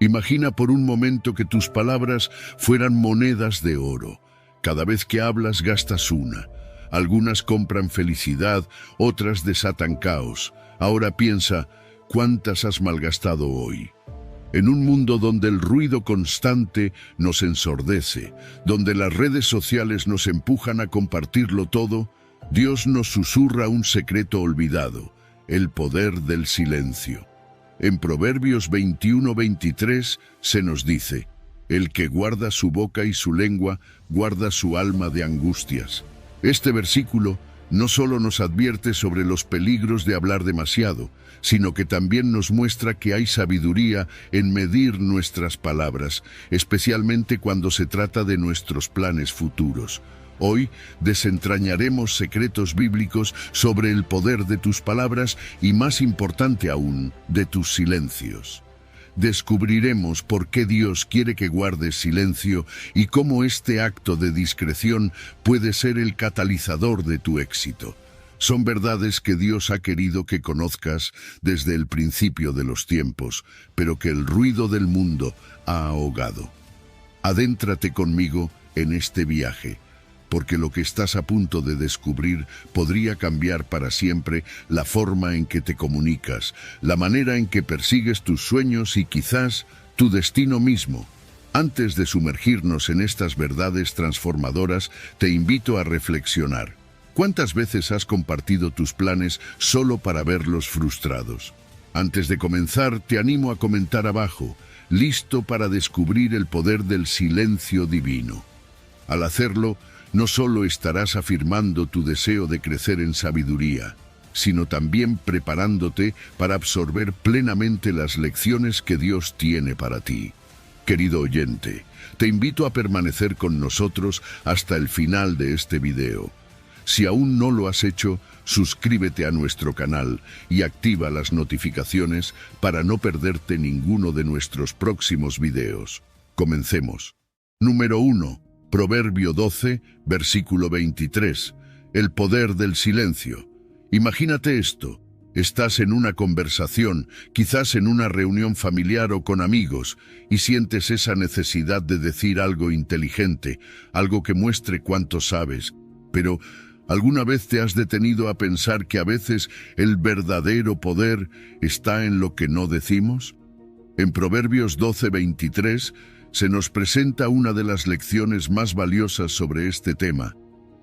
Imagina por un momento que tus palabras fueran monedas de oro. Cada vez que hablas gastas una. Algunas compran felicidad, otras desatan caos. Ahora piensa, ¿cuántas has malgastado hoy? En un mundo donde el ruido constante nos ensordece, donde las redes sociales nos empujan a compartirlo todo, Dios nos susurra un secreto olvidado, el poder del silencio. En Proverbios 21-23 se nos dice, el que guarda su boca y su lengua, guarda su alma de angustias. Este versículo no solo nos advierte sobre los peligros de hablar demasiado, sino que también nos muestra que hay sabiduría en medir nuestras palabras, especialmente cuando se trata de nuestros planes futuros. Hoy desentrañaremos secretos bíblicos sobre el poder de tus palabras y, más importante aún, de tus silencios. Descubriremos por qué Dios quiere que guardes silencio y cómo este acto de discreción puede ser el catalizador de tu éxito. Son verdades que Dios ha querido que conozcas desde el principio de los tiempos, pero que el ruido del mundo ha ahogado. Adéntrate conmigo en este viaje, porque lo que estás a punto de descubrir podría cambiar para siempre la forma en que te comunicas, la manera en que persigues tus sueños y quizás tu destino mismo. Antes de sumergirnos en estas verdades transformadoras, te invito a reflexionar. ¿Cuántas veces has compartido tus planes solo para verlos frustrados? Antes de comenzar, te animo a comentar abajo, listo para descubrir el poder del silencio divino. Al hacerlo, no solo estarás afirmando tu deseo de crecer en sabiduría, sino también preparándote para absorber plenamente las lecciones que Dios tiene para ti. Querido oyente, te invito a permanecer con nosotros hasta el final de este video. Si aún no lo has hecho, suscríbete a nuestro canal y activa las notificaciones para no perderte ninguno de nuestros próximos videos. Comencemos. Número 1. Proverbio 12, versículo 23. El poder del silencio. Imagínate esto. Estás en una conversación, quizás en una reunión familiar o con amigos, y sientes esa necesidad de decir algo inteligente, algo que muestre cuánto sabes. Pero, ¿alguna vez te has detenido a pensar que a veces el verdadero poder está en lo que no decimos? En Proverbios 12:23 se nos presenta una de las lecciones más valiosas sobre este tema.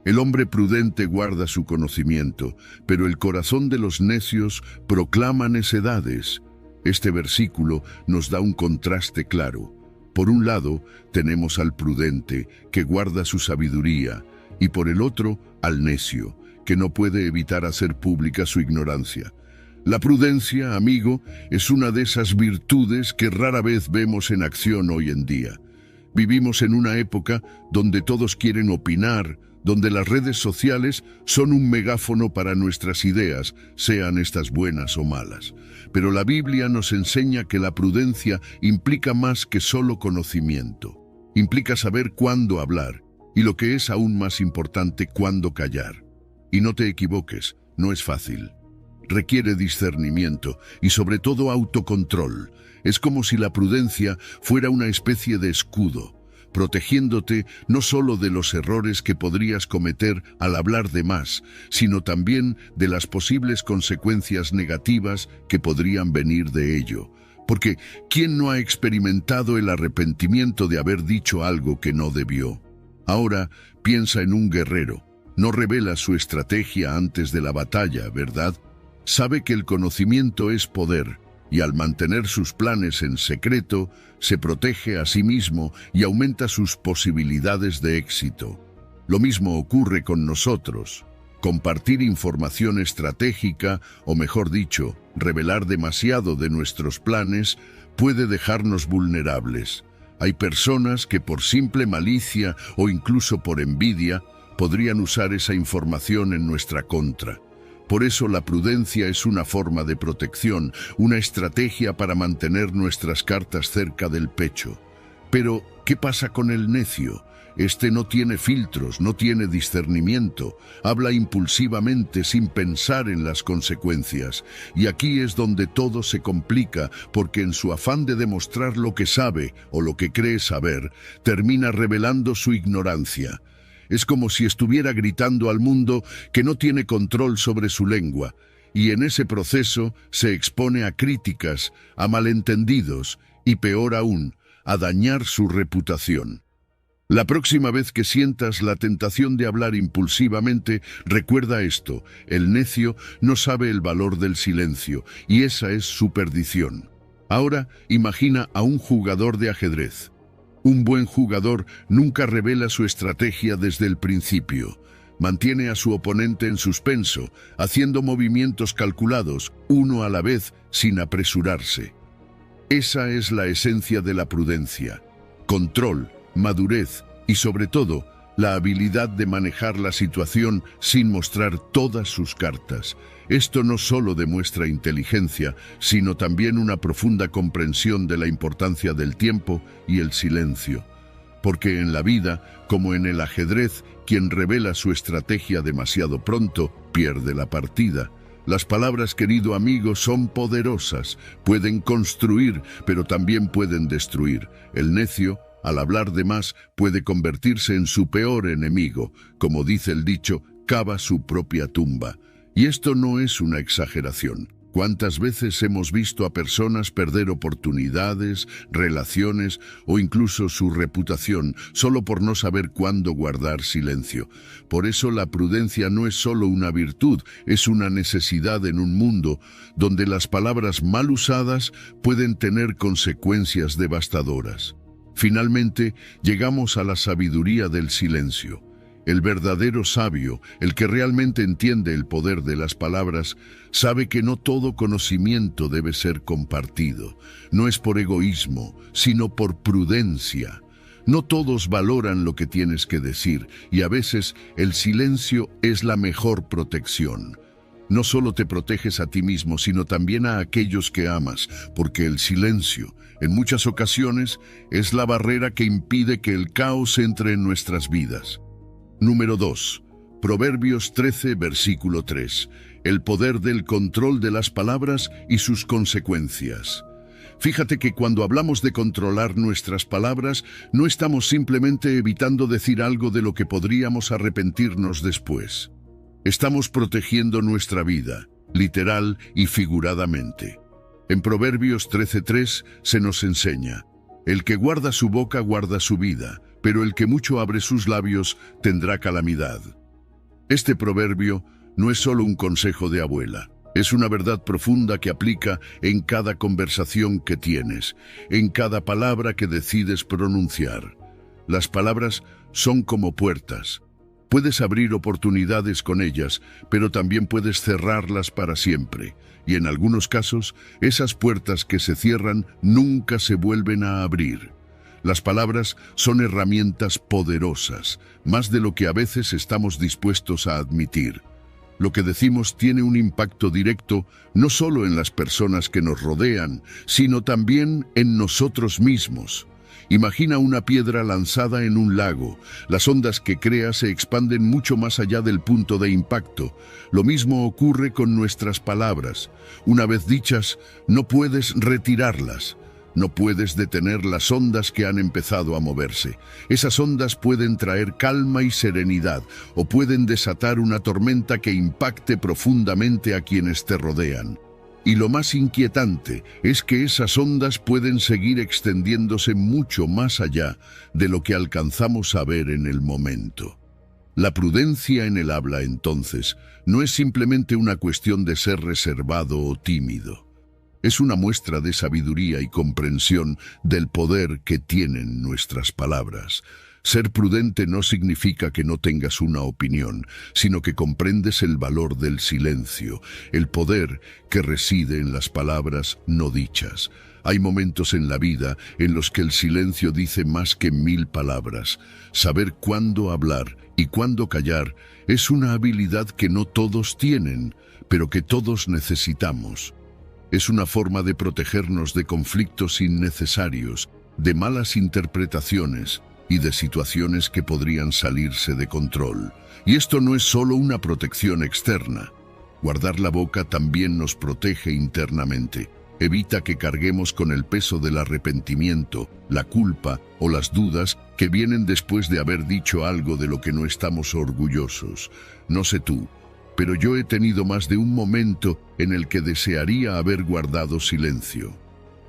El hombre prudente guarda su conocimiento, pero el corazón de los necios proclama necedades. Este versículo nos da un contraste claro. Por un lado, tenemos al prudente, que guarda su sabiduría, y por el otro, al necio, que no puede evitar hacer pública su ignorancia. La prudencia, amigo, es una de esas virtudes que rara vez vemos en acción hoy en día. Vivimos en una época donde todos quieren opinar, donde las redes sociales son un megáfono para nuestras ideas, sean estas buenas o malas. Pero la Biblia nos enseña que la prudencia implica más que solo conocimiento. Implica saber cuándo hablar, y lo que es aún más importante, cuándo callar. Y no te equivoques, no es fácil. Requiere discernimiento y sobre todo autocontrol. Es como si la prudencia fuera una especie de escudo, protegiéndote no solo de los errores que podrías cometer al hablar de más, sino también de las posibles consecuencias negativas que podrían venir de ello. Porque, ¿quién no ha experimentado el arrepentimiento de haber dicho algo que no debió? Ahora, piensa en un guerrero. No revela su estrategia antes de la batalla, ¿verdad? Sabe que el conocimiento es poder, y al mantener sus planes en secreto, se protege a sí mismo y aumenta sus posibilidades de éxito. Lo mismo ocurre con nosotros. Compartir información estratégica, o mejor dicho, revelar demasiado de nuestros planes, puede dejarnos vulnerables. Hay personas que por simple malicia o incluso por envidia podrían usar esa información en nuestra contra. Por eso la prudencia es una forma de protección, una estrategia para mantener nuestras cartas cerca del pecho. Pero, ¿qué pasa con el necio? Este no tiene filtros, no tiene discernimiento, habla impulsivamente sin pensar en las consecuencias. Y aquí es donde todo se complica, porque en su afán de demostrar lo que sabe o lo que cree saber, termina revelando su ignorancia. Es como si estuviera gritando al mundo que no tiene control sobre su lengua, y en ese proceso se expone a críticas, a malentendidos y, peor aún, a dañar su reputación. La próxima vez que sientas la tentación de hablar impulsivamente, recuerda esto: el necio no sabe el valor del silencio, y esa es su perdición. Ahora imagina a un jugador de ajedrez. Un buen jugador nunca revela su estrategia desde el principio. Mantiene a su oponente en suspenso, haciendo movimientos calculados, uno a la vez, sin apresurarse. Esa es la esencia de la prudencia: control, madurez y, sobre todo, la habilidad de manejar la situación sin mostrar todas sus cartas. Esto no solo demuestra inteligencia, sino también una profunda comprensión de la importancia del tiempo y el silencio. Porque en la vida, como en el ajedrez, quien revela su estrategia demasiado pronto pierde la partida. Las palabras, querido amigo, son poderosas. Pueden construir, pero también pueden destruir. El necio, al hablar de más, puede convertirse en su peor enemigo. Como dice el dicho, cava su propia tumba. Y esto no es una exageración. ¿Cuántas veces hemos visto a personas perder oportunidades, relaciones o incluso su reputación solo por no saber cuándo guardar silencio? Por eso la prudencia no es solo una virtud, es una necesidad en un mundo donde las palabras mal usadas pueden tener consecuencias devastadoras. Finalmente, llegamos a la sabiduría del silencio. El verdadero sabio, el que realmente entiende el poder de las palabras, sabe que no todo conocimiento debe ser compartido. No es por egoísmo, sino por prudencia. No todos valoran lo que tienes que decir, y a veces el silencio es la mejor protección. No solo te proteges a ti mismo, sino también a aquellos que amas, porque el silencio, en muchas ocasiones, es la barrera que impide que el caos entre en nuestras vidas. Número 2. Proverbios 13, versículo 3. El poder del control de las palabras y sus consecuencias. Fíjate que cuando hablamos de controlar nuestras palabras, no estamos simplemente evitando decir algo de lo que podríamos arrepentirnos después. Estamos protegiendo nuestra vida, literal y figuradamente. En Proverbios 13:3 se nos enseña: el que guarda su boca guarda su vida, pero el que mucho abre sus labios tendrá calamidad. Este proverbio no es solo un consejo de abuela, es una verdad profunda que aplica en cada conversación que tienes, en cada palabra que decides pronunciar. Las palabras son como puertas. Puedes abrir oportunidades con ellas, pero también puedes cerrarlas para siempre. Y en algunos casos, esas puertas que se cierran nunca se vuelven a abrir. Las palabras son herramientas poderosas, más de lo que a veces estamos dispuestos a admitir. Lo que decimos tiene un impacto directo no solo en las personas que nos rodean, sino también en nosotros mismos. Imagina una piedra lanzada en un lago. Las ondas que crea se expanden mucho más allá del punto de impacto. Lo mismo ocurre con nuestras palabras. Una vez dichas, no puedes retirarlas. No puedes detener las ondas que han empezado a moverse. Esas ondas pueden traer calma y serenidad, o pueden desatar una tormenta que impacte profundamente a quienes te rodean. Y lo más inquietante es que esas ondas pueden seguir extendiéndose mucho más allá de lo que alcanzamos a ver en el momento. La prudencia en el habla, entonces, no es simplemente una cuestión de ser reservado o tímido. Es una muestra de sabiduría y comprensión del poder que tienen nuestras palabras. Ser prudente no significa que no tengas una opinión, sino que comprendes el valor del silencio, el poder que reside en las palabras no dichas. Hay momentos en la vida en los que el silencio dice más que 1000 palabras. Saber cuándo hablar y cuándo callar es una habilidad que no todos tienen, pero que todos necesitamos. Es una forma de protegernos de conflictos innecesarios, de malas interpretaciones y de situaciones que podrían salirse de control. Y esto no es solo una protección externa. Guardar la boca también nos protege internamente. Evita que carguemos con el peso del arrepentimiento, la culpa o las dudas que vienen después de haber dicho algo de lo que no estamos orgullosos. No sé tú, pero yo he tenido más de un momento en el que desearía haber guardado silencio.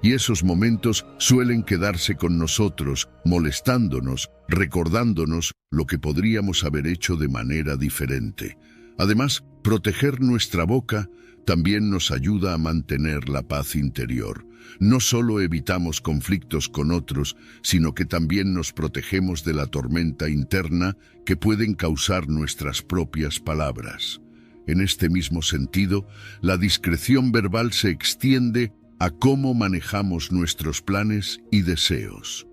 Y esos momentos suelen quedarse con nosotros, molestándonos, recordándonos lo que podríamos haber hecho de manera diferente. Además, proteger nuestra boca también nos ayuda a mantener la paz interior. No solo evitamos conflictos con otros, sino que también nos protegemos de la tormenta interna que pueden causar nuestras propias palabras. En este mismo sentido, la discreción verbal se extiende a cómo manejamos nuestros planes y deseos.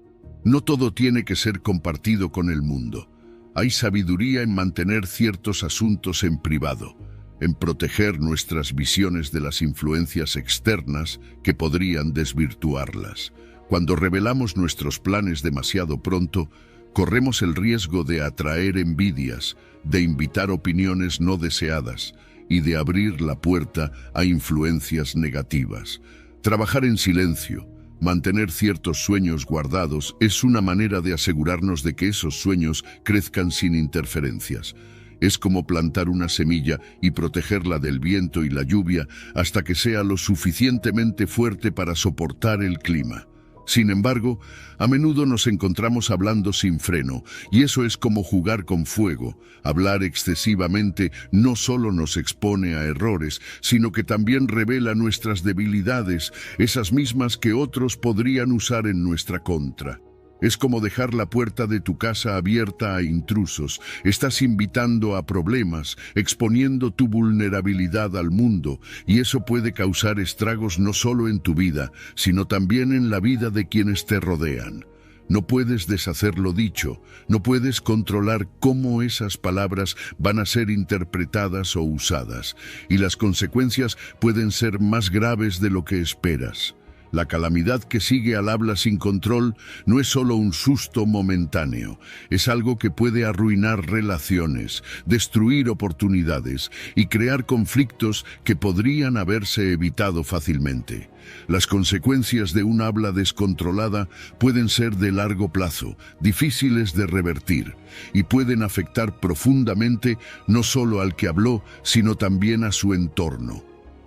No todo tiene que ser compartido con el mundo. Hay sabiduría en mantener ciertos asuntos en privado, en proteger nuestras visiones de las influencias externas que podrían desvirtuarlas. Cuando revelamos nuestros planes demasiado pronto, corremos el riesgo de atraer envidias, de invitar opiniones no deseadas y de abrir la puerta a influencias negativas. Trabajar en silencio, mantener ciertos sueños guardados, es una manera de asegurarnos de que esos sueños crezcan sin interferencias. Es como plantar una semilla y protegerla del viento y la lluvia hasta que sea lo suficientemente fuerte para soportar el clima. Sin embargo, a menudo nos encontramos hablando sin freno, y eso es como jugar con fuego. Hablar excesivamente no solo nos expone a errores, sino que también revela nuestras debilidades, esas mismas que otros podrían usar en nuestra contra. Es como dejar la puerta de tu casa abierta a intrusos. Estás invitando a problemas, exponiendo tu vulnerabilidad al mundo, y eso puede causar estragos no solo en tu vida, sino también en la vida de quienes te rodean. No puedes deshacer lo dicho, no puedes controlar cómo esas palabras van a ser interpretadas o usadas, y las consecuencias pueden ser más graves de lo que esperas. La calamidad que sigue al habla sin control no es solo un susto momentáneo, es algo que puede arruinar relaciones, destruir oportunidades y crear conflictos que podrían haberse evitado fácilmente. Las consecuencias de un habla descontrolada pueden ser de largo plazo, difíciles de revertir, y pueden afectar profundamente no solo al que habló, sino también a su entorno.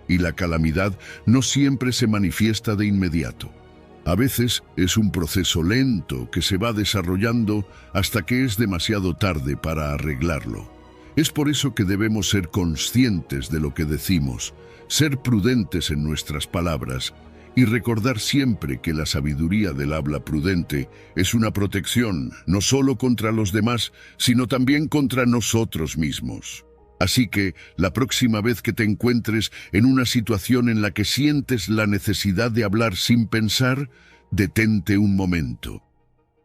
Y la calamidad no siempre se manifiesta de inmediato. A veces es un proceso lento que se va desarrollando hasta que es demasiado tarde para arreglarlo. Es por eso que debemos ser conscientes de lo que decimos, ser prudentes en nuestras palabras y recordar siempre que la sabiduría del habla prudente es una protección no solo contra los demás, sino también contra nosotros mismos. Así que, la próxima vez que te encuentres en una situación en la que sientes la necesidad de hablar sin pensar, detente un momento.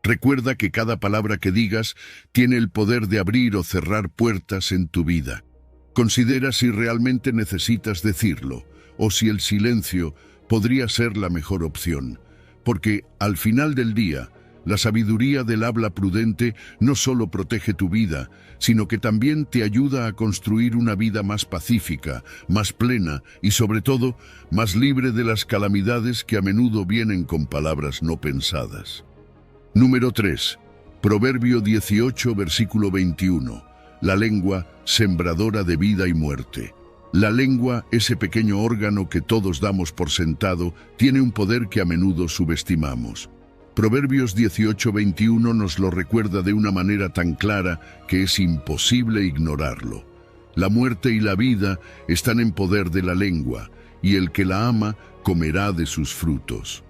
Recuerda que cada palabra que digas tiene el poder de abrir o cerrar puertas en tu vida. Considera si realmente necesitas decirlo, o si el silencio podría ser la mejor opción. Porque, al final del día, la sabiduría del habla prudente no solo protege tu vida, sino que también te ayuda a construir una vida más pacífica, más plena y, sobre todo, más libre de las calamidades que a menudo vienen con palabras no pensadas. Número 3. Proverbio 18, versículo 21. La lengua, sembradora de vida y muerte. La lengua, ese pequeño órgano que todos damos por sentado, tiene un poder que a menudo subestimamos. Proverbios 18:21 nos lo recuerda de una manera tan clara que es imposible ignorarlo. La muerte y la vida están en poder de la lengua, y el que la ama comerá de sus frutos.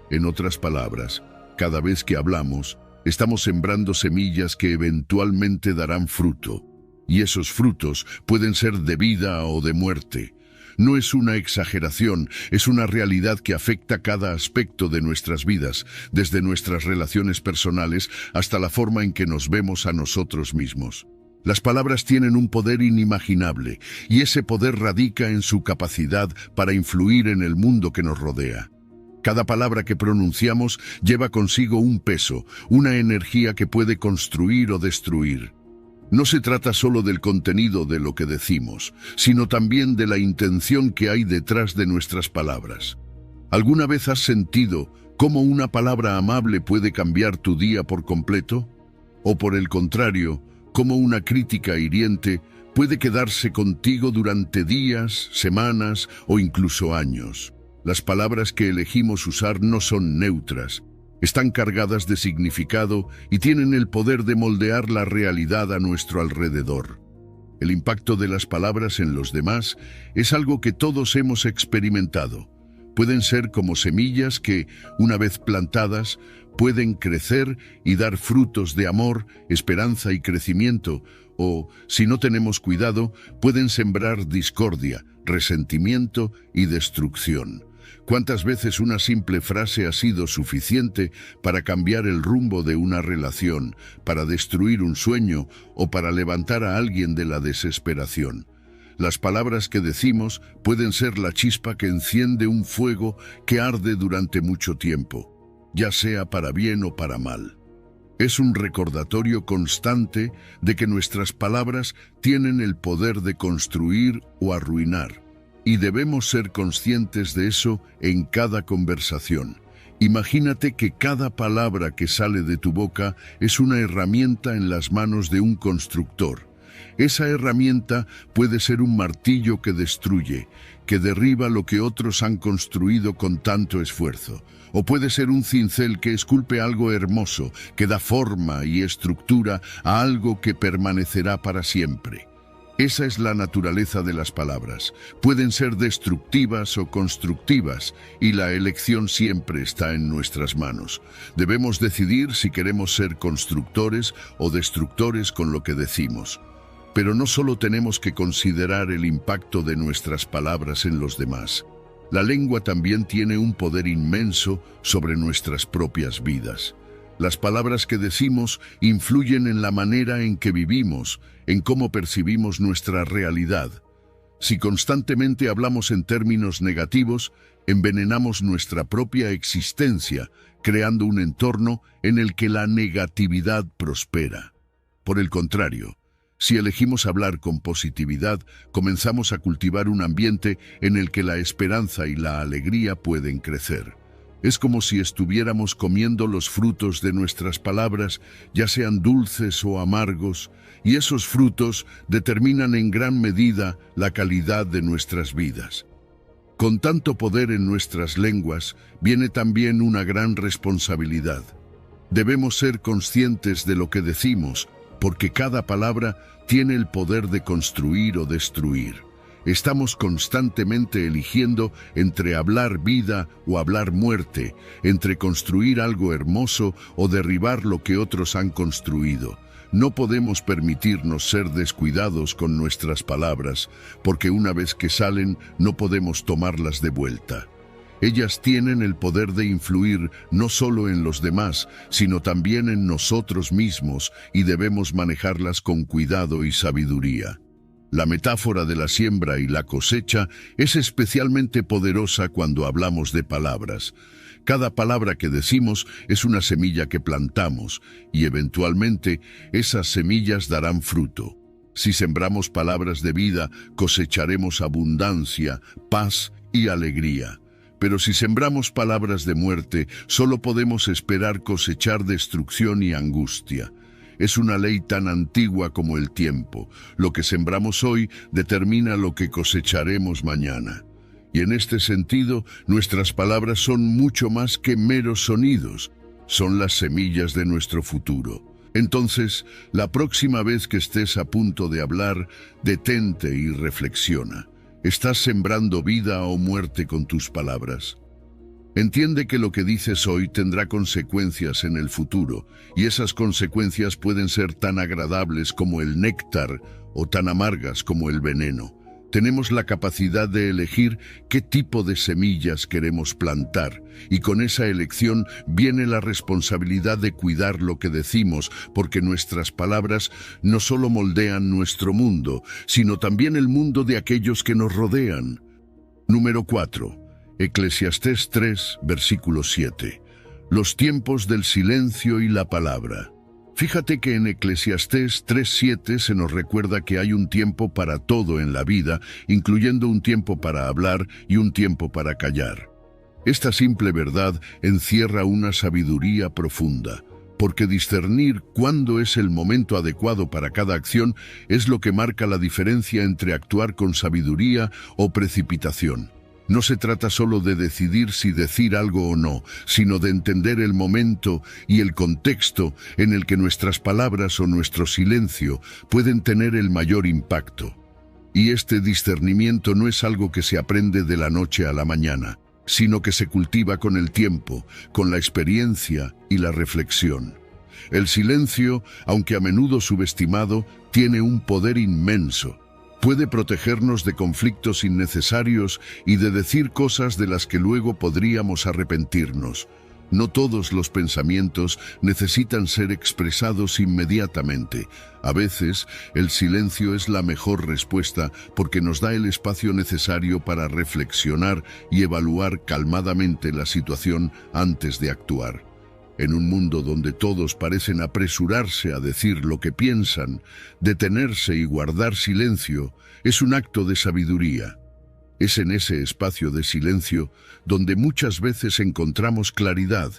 En otras palabras, cada vez que hablamos, estamos sembrando semillas que eventualmente darán fruto, y esos frutos pueden ser de vida o de muerte. No es una exageración, es una realidad que afecta cada aspecto de nuestras vidas, desde nuestras relaciones personales hasta la forma en que nos vemos a nosotros mismos. Las palabras tienen un poder inimaginable, y ese poder radica en su capacidad para influir en el mundo que nos rodea. Cada palabra que pronunciamos lleva consigo un peso, una energía que puede construir o destruir. No se trata solo del contenido de lo que decimos, sino también de la intención que hay detrás de nuestras palabras. ¿Alguna vez has sentido cómo una palabra amable puede cambiar tu día por completo? O por el contrario, cómo una crítica hiriente puede quedarse contigo durante días, semanas o incluso años. Las palabras que elegimos usar no son neutras. Están cargadas de significado y tienen el poder de moldear la realidad a nuestro alrededor. El impacto de las palabras en los demás es algo que todos hemos experimentado. Pueden ser como semillas que, una vez plantadas, pueden crecer y dar frutos de amor, esperanza y crecimiento, o, si no tenemos cuidado, pueden sembrar discordia, resentimiento y destrucción. ¿Cuántas veces una simple frase ha sido suficiente para cambiar el rumbo de una relación, para destruir un sueño o para levantar a alguien de la desesperación? Las palabras que decimos pueden ser la chispa que enciende un fuego que arde durante mucho tiempo, ya sea para bien o para mal. Es un recordatorio constante de que nuestras palabras tienen el poder de construir o arruinar. Y debemos ser conscientes de eso en cada conversación. Imagínate que cada palabra que sale de tu boca es una herramienta en las manos de un constructor. Esa herramienta puede ser un martillo que destruye, que derriba lo que otros han construido con tanto esfuerzo. O puede ser un cincel que esculpe algo hermoso, que da forma y estructura a algo que permanecerá para siempre. Esa es la naturaleza de las palabras. Pueden ser destructivas o constructivas, y la elección siempre está en nuestras manos. Debemos decidir si queremos ser constructores o destructores con lo que decimos. Pero no solo tenemos que considerar el impacto de nuestras palabras en los demás. La lengua también tiene un poder inmenso sobre nuestras propias vidas. Las palabras que decimos influyen en la manera en que vivimos, en cómo percibimos nuestra realidad. Si constantemente hablamos en términos negativos, envenenamos nuestra propia existencia, creando un entorno en el que la negatividad prospera. Por el contrario, si elegimos hablar con positividad, comenzamos a cultivar un ambiente en el que la esperanza y la alegría pueden crecer. Es como si estuviéramos comiendo los frutos de nuestras palabras, ya sean dulces o amargos, y esos frutos determinan en gran medida la calidad de nuestras vidas. Con tanto poder en nuestras lenguas, viene también una gran responsabilidad. Debemos ser conscientes de lo que decimos, porque cada palabra tiene el poder de construir o destruir. Estamos constantemente eligiendo entre hablar vida o hablar muerte, entre construir algo hermoso o derribar lo que otros han construido. No podemos permitirnos ser descuidados con nuestras palabras, porque una vez que salen no podemos tomarlas de vuelta. Ellas tienen el poder de influir no solo en los demás, sino también en nosotros mismos, y debemos manejarlas con cuidado y sabiduría. La metáfora de la siembra y la cosecha es especialmente poderosa cuando hablamos de palabras. Cada palabra que decimos es una semilla que plantamos, y eventualmente esas semillas darán fruto. Si sembramos palabras de vida, cosecharemos abundancia, paz y alegría. Pero si sembramos palabras de muerte, solo podemos esperar cosechar destrucción y angustia. Es una ley tan antigua como el tiempo. Lo que sembramos hoy determina lo que cosecharemos mañana. Y en este sentido, nuestras palabras son mucho más que meros sonidos. Son las semillas de nuestro futuro. Entonces, la próxima vez que estés a punto de hablar, detente y reflexiona. ¿Estás sembrando vida o muerte con tus palabras? Entiende que lo que dices hoy tendrá consecuencias en el futuro, y esas consecuencias pueden ser tan agradables como el néctar o tan amargas como el veneno. Tenemos la capacidad de elegir qué tipo de semillas queremos plantar, y con esa elección viene la responsabilidad de cuidar lo que decimos, porque nuestras palabras no solo moldean nuestro mundo, sino también el mundo de aquellos que nos rodean. Número 4. Eclesiastés 3, versículo 7. Los tiempos del silencio y la palabra. Fíjate que en Eclesiastés 3:7 se nos recuerda que hay un tiempo para todo en la vida, incluyendo un tiempo para hablar y un tiempo para callar. Esta simple verdad encierra una sabiduría profunda, porque discernir cuándo es el momento adecuado para cada acción es lo que marca la diferencia entre actuar con sabiduría o precipitación. No se trata solo de decidir si decir algo o no, sino de entender el momento y el contexto en el que nuestras palabras o nuestro silencio pueden tener el mayor impacto. Y este discernimiento no es algo que se aprende de la noche a la mañana, sino que se cultiva con el tiempo, con la experiencia y la reflexión. El silencio, aunque a menudo subestimado, tiene un poder inmenso. Puede protegernos de conflictos innecesarios y de decir cosas de las que luego podríamos arrepentirnos. No todos los pensamientos necesitan ser expresados inmediatamente. A veces, el silencio es la mejor respuesta porque nos da el espacio necesario para reflexionar y evaluar calmadamente la situación antes de actuar. En un mundo donde todos parecen apresurarse a decir lo que piensan, detenerse y guardar silencio es un acto de sabiduría. Es en ese espacio de silencio donde muchas veces encontramos claridad,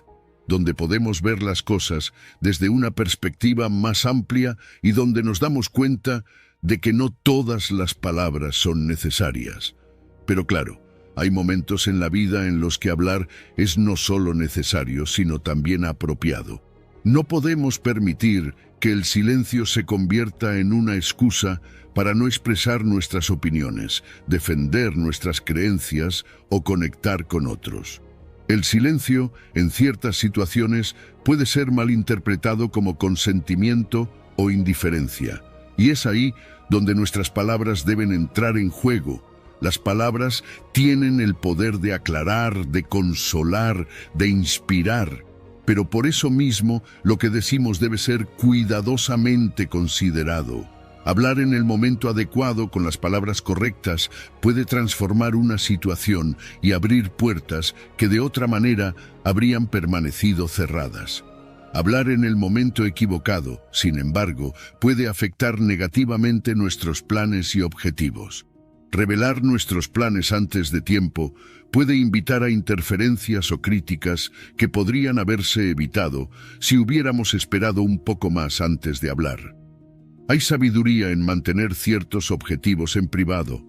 donde podemos ver las cosas desde una perspectiva más amplia y donde nos damos cuenta de que no todas las palabras son necesarias. Pero claro, hay momentos en la vida en los que hablar es no solo necesario, sino también apropiado. No podemos permitir que el silencio se convierta en una excusa para no expresar nuestras opiniones, defender nuestras creencias o conectar con otros. El silencio, en ciertas situaciones, puede ser malinterpretado como consentimiento o indiferencia, y es ahí donde nuestras palabras deben entrar en juego. Las palabras tienen el poder de aclarar, de consolar, de inspirar, pero por eso mismo lo que decimos debe ser cuidadosamente considerado. Hablar en el momento adecuado con las palabras correctas puede transformar una situación y abrir puertas que de otra manera habrían permanecido cerradas. Hablar en el momento equivocado, sin embargo, puede afectar negativamente nuestros planes y objetivos. Revelar nuestros planes antes de tiempo puede invitar a interferencias o críticas que podrían haberse evitado si hubiéramos esperado un poco más antes de hablar. Hay sabiduría en mantener ciertos objetivos en privado,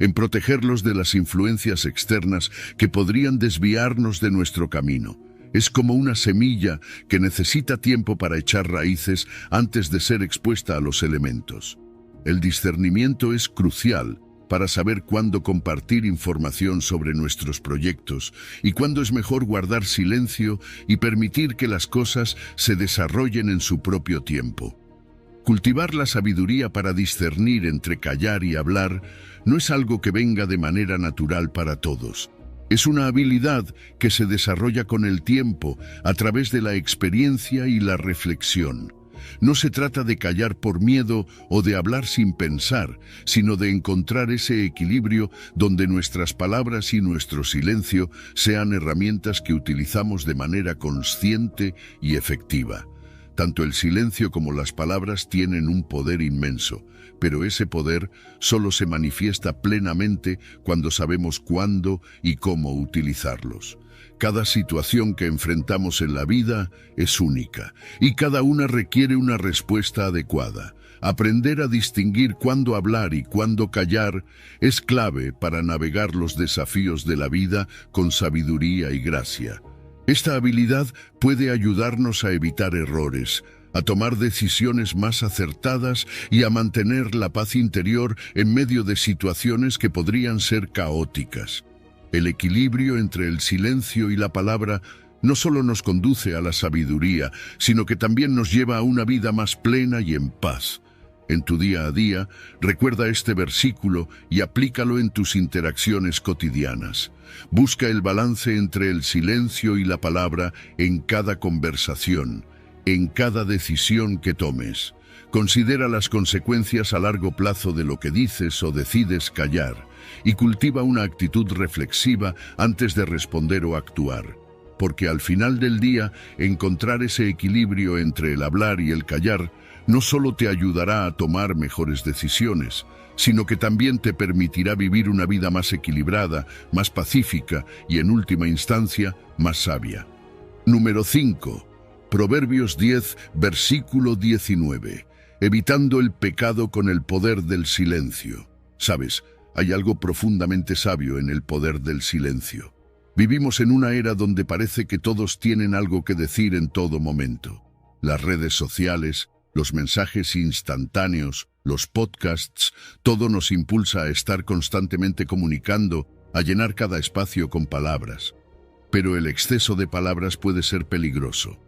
en protegerlos de las influencias externas que podrían desviarnos de nuestro camino. Es como una semilla que necesita tiempo para echar raíces antes de ser expuesta a los elementos. El discernimiento es crucial para saber cuándo compartir información sobre nuestros proyectos y cuándo es mejor guardar silencio y permitir que las cosas se desarrollen en su propio tiempo. Cultivar la sabiduría para discernir entre callar y hablar no es algo que venga de manera natural para todos. Es una habilidad que se desarrolla con el tiempo a través de la experiencia y la reflexión. No se trata de callar por miedo o de hablar sin pensar, sino de encontrar ese equilibrio donde nuestras palabras y nuestro silencio sean herramientas que utilizamos de manera consciente y efectiva. Tanto el silencio como las palabras tienen un poder inmenso, pero ese poder solo se manifiesta plenamente cuando sabemos cuándo y cómo utilizarlos. Cada situación que enfrentamos en la vida es única y cada una requiere una respuesta adecuada. Aprender a distinguir cuándo hablar y cuándo callar es clave para navegar los desafíos de la vida con sabiduría y gracia. Esta habilidad puede ayudarnos a evitar errores, a tomar decisiones más acertadas y a mantener la paz interior en medio de situaciones que podrían ser caóticas. El equilibrio entre el silencio y la palabra no solo nos conduce a la sabiduría, sino que también nos lleva a una vida más plena y en paz. En tu día a día, recuerda este versículo y aplícalo en tus interacciones cotidianas. Busca el balance entre el silencio y la palabra en cada conversación, en cada decisión que tomes. Considera las consecuencias a largo plazo de lo que dices o decides callar y cultiva una actitud reflexiva antes de responder o actuar. Porque al final del día, encontrar ese equilibrio entre el hablar y el callar no solo te ayudará a tomar mejores decisiones, sino que también te permitirá vivir una vida más equilibrada, más pacífica y, en última instancia, más sabia. Número 5. Proverbios 10, versículo 19. Evitando el pecado con el poder del silencio. ¿Sabes? Hay algo profundamente sabio en el poder del silencio. Vivimos en una era donde parece que todos tienen algo que decir en todo momento. Las redes sociales, los mensajes instantáneos, los podcasts, todo nos impulsa a estar constantemente comunicando, a llenar cada espacio con palabras. Pero el exceso de palabras puede ser peligroso.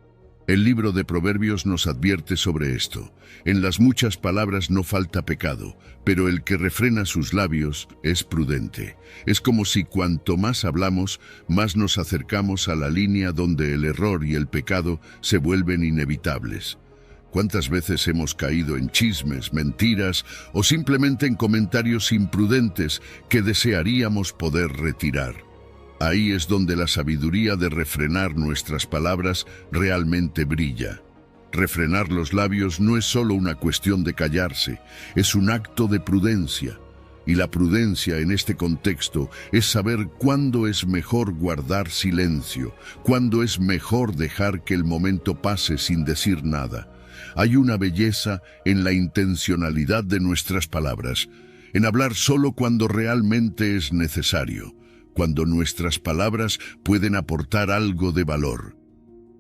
El libro de Proverbios nos advierte sobre esto. En las muchas palabras no falta pecado, pero el que refrena sus labios es prudente. Es como si cuanto más hablamos, más nos acercamos a la línea donde el error y el pecado se vuelven inevitables. ¿Cuántas veces hemos caído en chismes, mentiras o simplemente en comentarios imprudentes que desearíamos poder retirar? Ahí es donde la sabiduría de refrenar nuestras palabras realmente brilla. Refrenar los labios no es solo una cuestión de callarse, es un acto de prudencia. Y la prudencia en este contexto es saber cuándo es mejor guardar silencio, cuándo es mejor dejar que el momento pase sin decir nada. Hay una belleza en la intencionalidad de nuestras palabras, en hablar solo cuando realmente es necesario, cuando nuestras palabras pueden aportar algo de valor.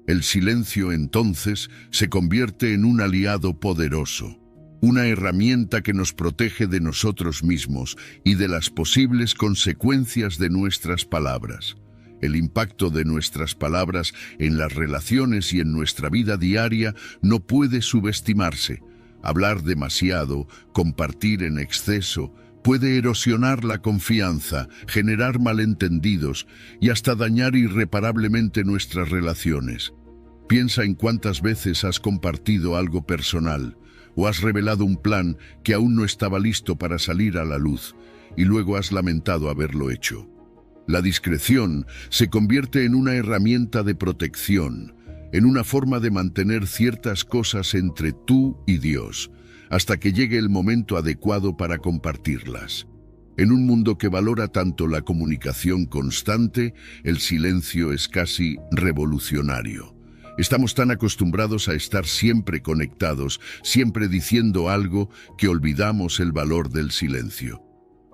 El silencio, entonces, se convierte en un aliado poderoso, una herramienta que nos protege de nosotros mismos y de las posibles consecuencias de nuestras palabras. El impacto de nuestras palabras en las relaciones y en nuestra vida diaria no puede subestimarse. Hablar demasiado, compartir en exceso, puede erosionar la confianza, generar malentendidos y hasta dañar irreparablemente nuestras relaciones. Piensa en cuántas veces has compartido algo personal o has revelado un plan que aún no estaba listo para salir a la luz y luego has lamentado haberlo hecho. La discreción se convierte en una herramienta de protección, en una forma de mantener ciertas cosas entre tú y Dios, hasta que llegue el momento adecuado para compartirlas. En un mundo que valora tanto la comunicación constante, el silencio es casi revolucionario. Estamos tan acostumbrados a estar siempre conectados, siempre diciendo algo, que olvidamos el valor del silencio.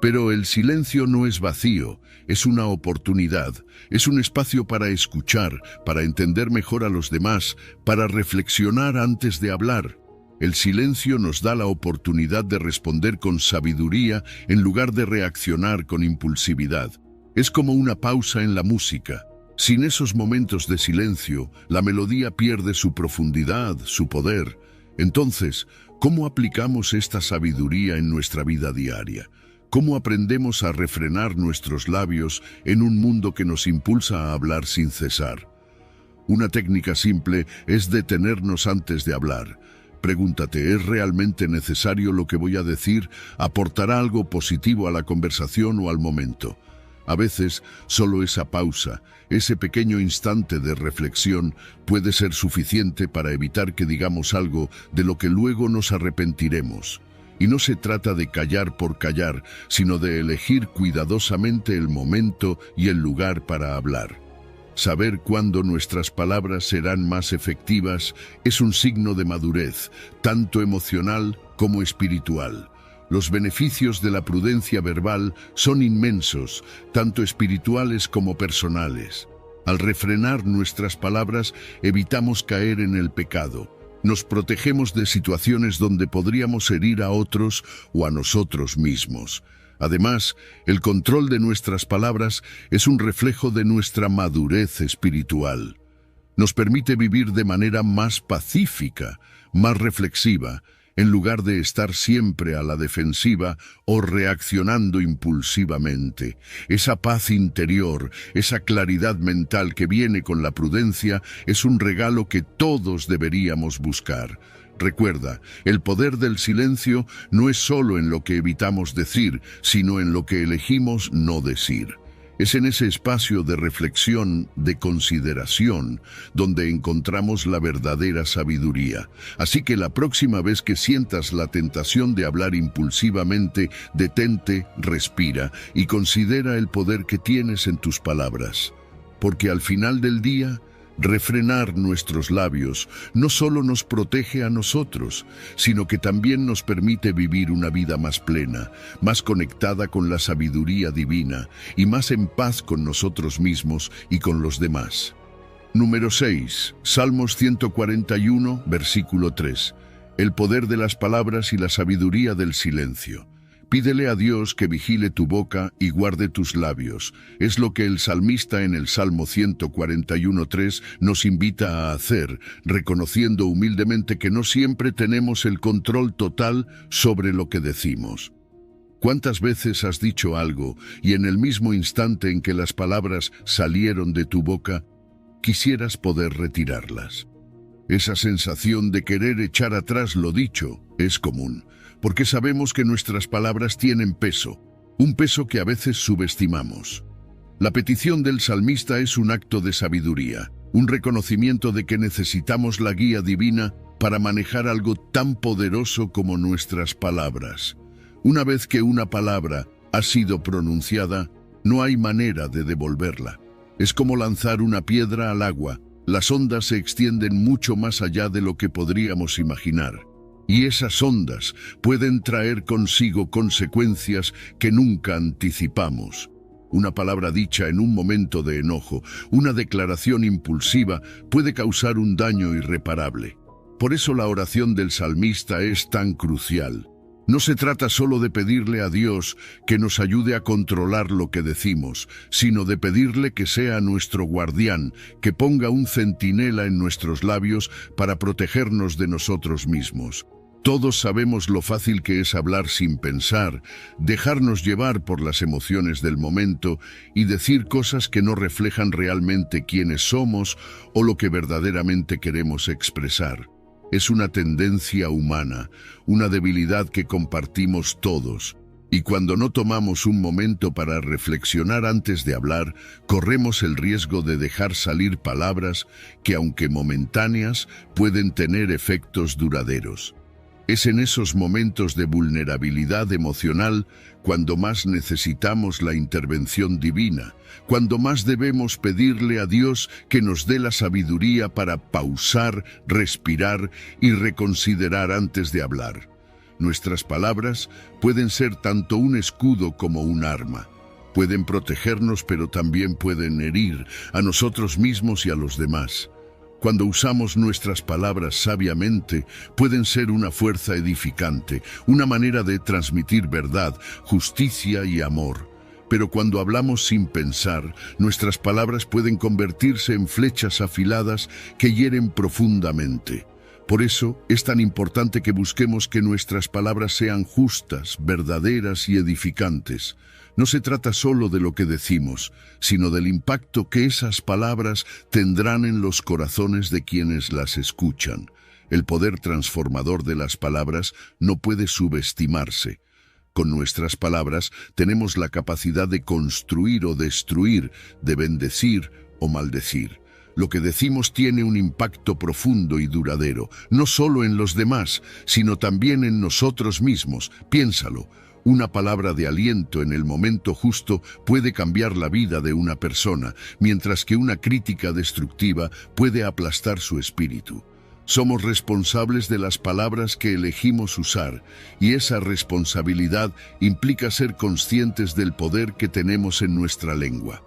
Pero el silencio no es vacío, es una oportunidad, es un espacio para escuchar, para entender mejor a los demás, para reflexionar antes de hablar. El silencio nos da la oportunidad de responder con sabiduría en lugar de reaccionar con impulsividad. Es como una pausa en la música. Sin esos momentos de silencio, la melodía pierde su profundidad, su poder. Entonces, ¿cómo aplicamos esta sabiduría en nuestra vida diaria? ¿Cómo aprendemos a refrenar nuestros labios en un mundo que nos impulsa a hablar sin cesar? Una técnica simple es detenernos antes de hablar. Pregúntate, ¿es realmente necesario lo que voy a decir? ¿Aportará algo positivo a la conversación o al momento? A veces, solo esa pausa, ese pequeño instante de reflexión, puede ser suficiente para evitar que digamos algo de lo que luego nos arrepentiremos. Y no se trata de callar por callar, sino de elegir cuidadosamente el momento y el lugar para hablar. Saber cuándo nuestras palabras serán más efectivas es un signo de madurez, tanto emocional como espiritual. Los beneficios de la prudencia verbal son inmensos, tanto espirituales como personales. Al refrenar nuestras palabras, evitamos caer en el pecado. Nos protegemos de situaciones donde podríamos herir a otros o a nosotros mismos. Además, el control de nuestras palabras es un reflejo de nuestra madurez espiritual. Nos permite vivir de manera más pacífica, más reflexiva, en lugar de estar siempre a la defensiva o reaccionando impulsivamente. Esa paz interior, esa claridad mental que viene con la prudencia, es un regalo que todos deberíamos buscar. Recuerda, el poder del silencio no es solo en lo que evitamos decir, sino en lo que elegimos no decir. Es en ese espacio de reflexión, de consideración, donde encontramos la verdadera sabiduría. Así que la próxima vez que sientas la tentación de hablar impulsivamente, detente, respira y considera el poder que tienes en tus palabras. Porque al final del día, refrenar nuestros labios no solo nos protege a nosotros, sino que también nos permite vivir una vida más plena, más conectada con la sabiduría divina y más en paz con nosotros mismos y con los demás. Número 6. Salmos 141, versículo 3. El poder de las palabras y la sabiduría del silencio. Pídele a Dios que vigile tu boca y guarde tus labios. Es lo que el salmista en el Salmo 141:3 nos invita a hacer, reconociendo humildemente que no siempre tenemos el control total sobre lo que decimos. ¿Cuántas veces has dicho algo y en el mismo instante en que las palabras salieron de tu boca, quisieras poder retirarlas? Esa sensación de querer echar atrás lo dicho es común, porque sabemos que nuestras palabras tienen peso, un peso que a veces subestimamos. La petición del salmista es un acto de sabiduría, un reconocimiento de que necesitamos la guía divina para manejar algo tan poderoso como nuestras palabras. Una vez que una palabra ha sido pronunciada, no hay manera de devolverla. Es como lanzar una piedra al agua. Las ondas se extienden mucho más allá de lo que podríamos imaginar. Y esas ondas pueden traer consigo consecuencias que nunca anticipamos. Una palabra dicha en un momento de enojo, una declaración impulsiva, puede causar un daño irreparable. Por eso la oración del salmista es tan crucial. No se trata solo de pedirle a Dios que nos ayude a controlar lo que decimos, sino de pedirle que sea nuestro guardián, que ponga un centinela en nuestros labios para protegernos de nosotros mismos. Todos sabemos lo fácil que es hablar sin pensar, dejarnos llevar por las emociones del momento y decir cosas que no reflejan realmente quiénes somos o lo que verdaderamente queremos expresar. Es una tendencia humana, una debilidad que compartimos todos. Y cuando no tomamos un momento para reflexionar antes de hablar, corremos el riesgo de dejar salir palabras que, aunque momentáneas, pueden tener efectos duraderos. Es en esos momentos de vulnerabilidad emocional cuando más necesitamos la intervención divina, cuando más debemos pedirle a Dios que nos dé la sabiduría para pausar, respirar y reconsiderar antes de hablar. Nuestras palabras pueden ser tanto un escudo como un arma. Pueden protegernos, pero también pueden herir a nosotros mismos y a los demás. Cuando usamos nuestras palabras sabiamente, pueden ser una fuerza edificante, una manera de transmitir verdad, justicia y amor. Pero cuando hablamos sin pensar, nuestras palabras pueden convertirse en flechas afiladas que hieren profundamente. Por eso es tan importante que busquemos que nuestras palabras sean justas, verdaderas y edificantes. No se trata solo de lo que decimos, sino del impacto que esas palabras tendrán en los corazones de quienes las escuchan. El poder transformador de las palabras no puede subestimarse. Con nuestras palabras tenemos la capacidad de construir o destruir, de bendecir o maldecir. Lo que decimos tiene un impacto profundo y duradero, no solo en los demás, sino también en nosotros mismos. Piénsalo. Una palabra de aliento en el momento justo puede cambiar la vida de una persona, mientras que una crítica destructiva puede aplastar su espíritu. Somos responsables de las palabras que elegimos usar, y esa responsabilidad implica ser conscientes del poder que tenemos en nuestra lengua.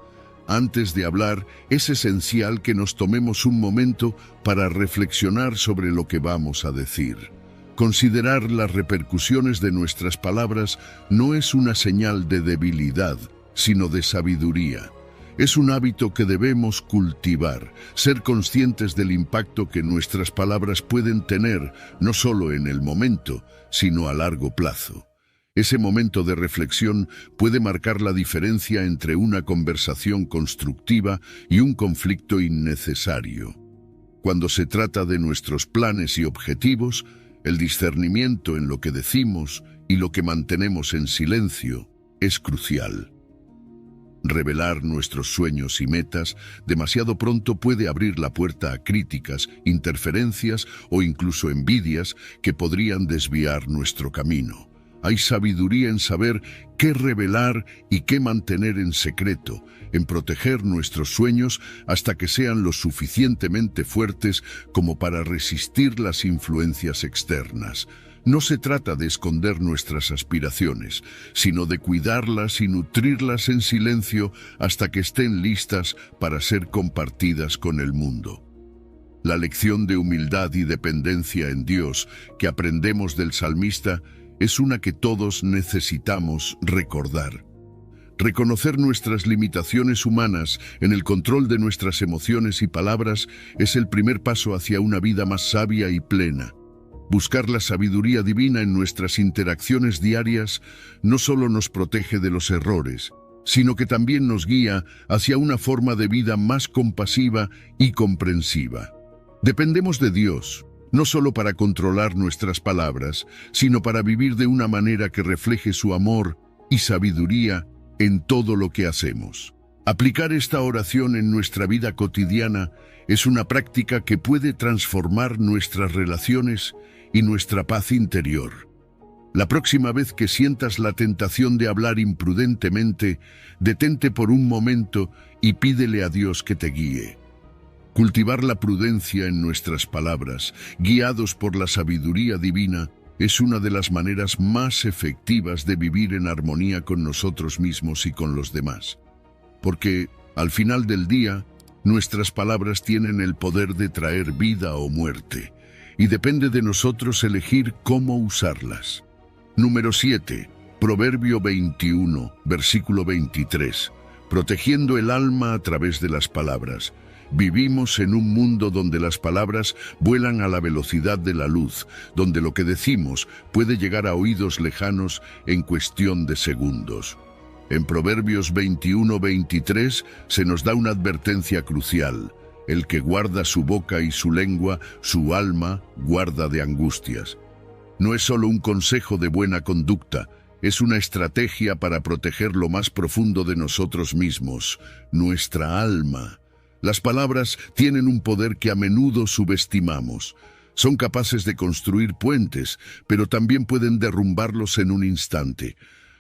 Antes de hablar, es esencial que nos tomemos un momento para reflexionar sobre lo que vamos a decir. Considerar las repercusiones de nuestras palabras no es una señal de debilidad, sino de sabiduría. Es un hábito que debemos cultivar, ser conscientes del impacto que nuestras palabras pueden tener, no solo en el momento, sino a largo plazo. Ese momento de reflexión puede marcar la diferencia entre una conversación constructiva y un conflicto innecesario. Cuando se trata de nuestros planes y objetivos, El discernimiento en lo que decimos y lo que mantenemos en silencio es crucial. Revelar nuestros sueños y metas demasiado pronto puede abrir la puerta a críticas, interferencias o incluso envidias que podrían desviar nuestro camino. Hay sabiduría en saber qué revelar y qué mantener en secreto, en proteger nuestros sueños hasta que sean lo suficientemente fuertes como para resistir las influencias externas. No se trata de esconder nuestras aspiraciones, sino de cuidarlas y nutrirlas en silencio hasta que estén listas para ser compartidas con el mundo. La lección de humildad y dependencia en Dios que aprendemos del salmista es una que todos necesitamos recordar. Reconocer nuestras limitaciones humanas en el control de nuestras emociones y palabras es el primer paso hacia una vida más sabia y plena. Buscar la sabiduría divina en nuestras interacciones diarias no solo nos protege de los errores, sino que también nos guía hacia una forma de vida más compasiva y comprensiva. Dependemos de Dios, no solo para controlar nuestras palabras, sino para vivir de una manera que refleje su amor y sabiduría en todo lo que hacemos. Aplicar esta oración en nuestra vida cotidiana es una práctica que puede transformar nuestras relaciones y nuestra paz interior. La próxima vez que sientas la tentación de hablar imprudentemente, detente por un momento y pídele a Dios que te guíe. Cultivar la prudencia en nuestras palabras, guiados por la sabiduría divina, es una de las maneras más efectivas de vivir en armonía con nosotros mismos y con los demás. Porque, al final del día, nuestras palabras tienen el poder de traer vida o muerte, y depende de nosotros elegir cómo usarlas. Número 7. Proverbio 21, versículo 23. Protegiendo el alma a través de las palabras. Vivimos en un mundo donde las palabras vuelan a la velocidad de la luz, donde lo que decimos puede llegar a oídos lejanos en cuestión de segundos. En Proverbios 21-23 se nos da una advertencia crucial. El que guarda su boca y su lengua, su alma guarda de angustias. No es solo un consejo de buena conducta, es una estrategia para proteger lo más profundo de nosotros mismos, nuestra alma. Las palabras tienen un poder que a menudo subestimamos. Son capaces de construir puentes, pero también pueden derrumbarlos en un instante.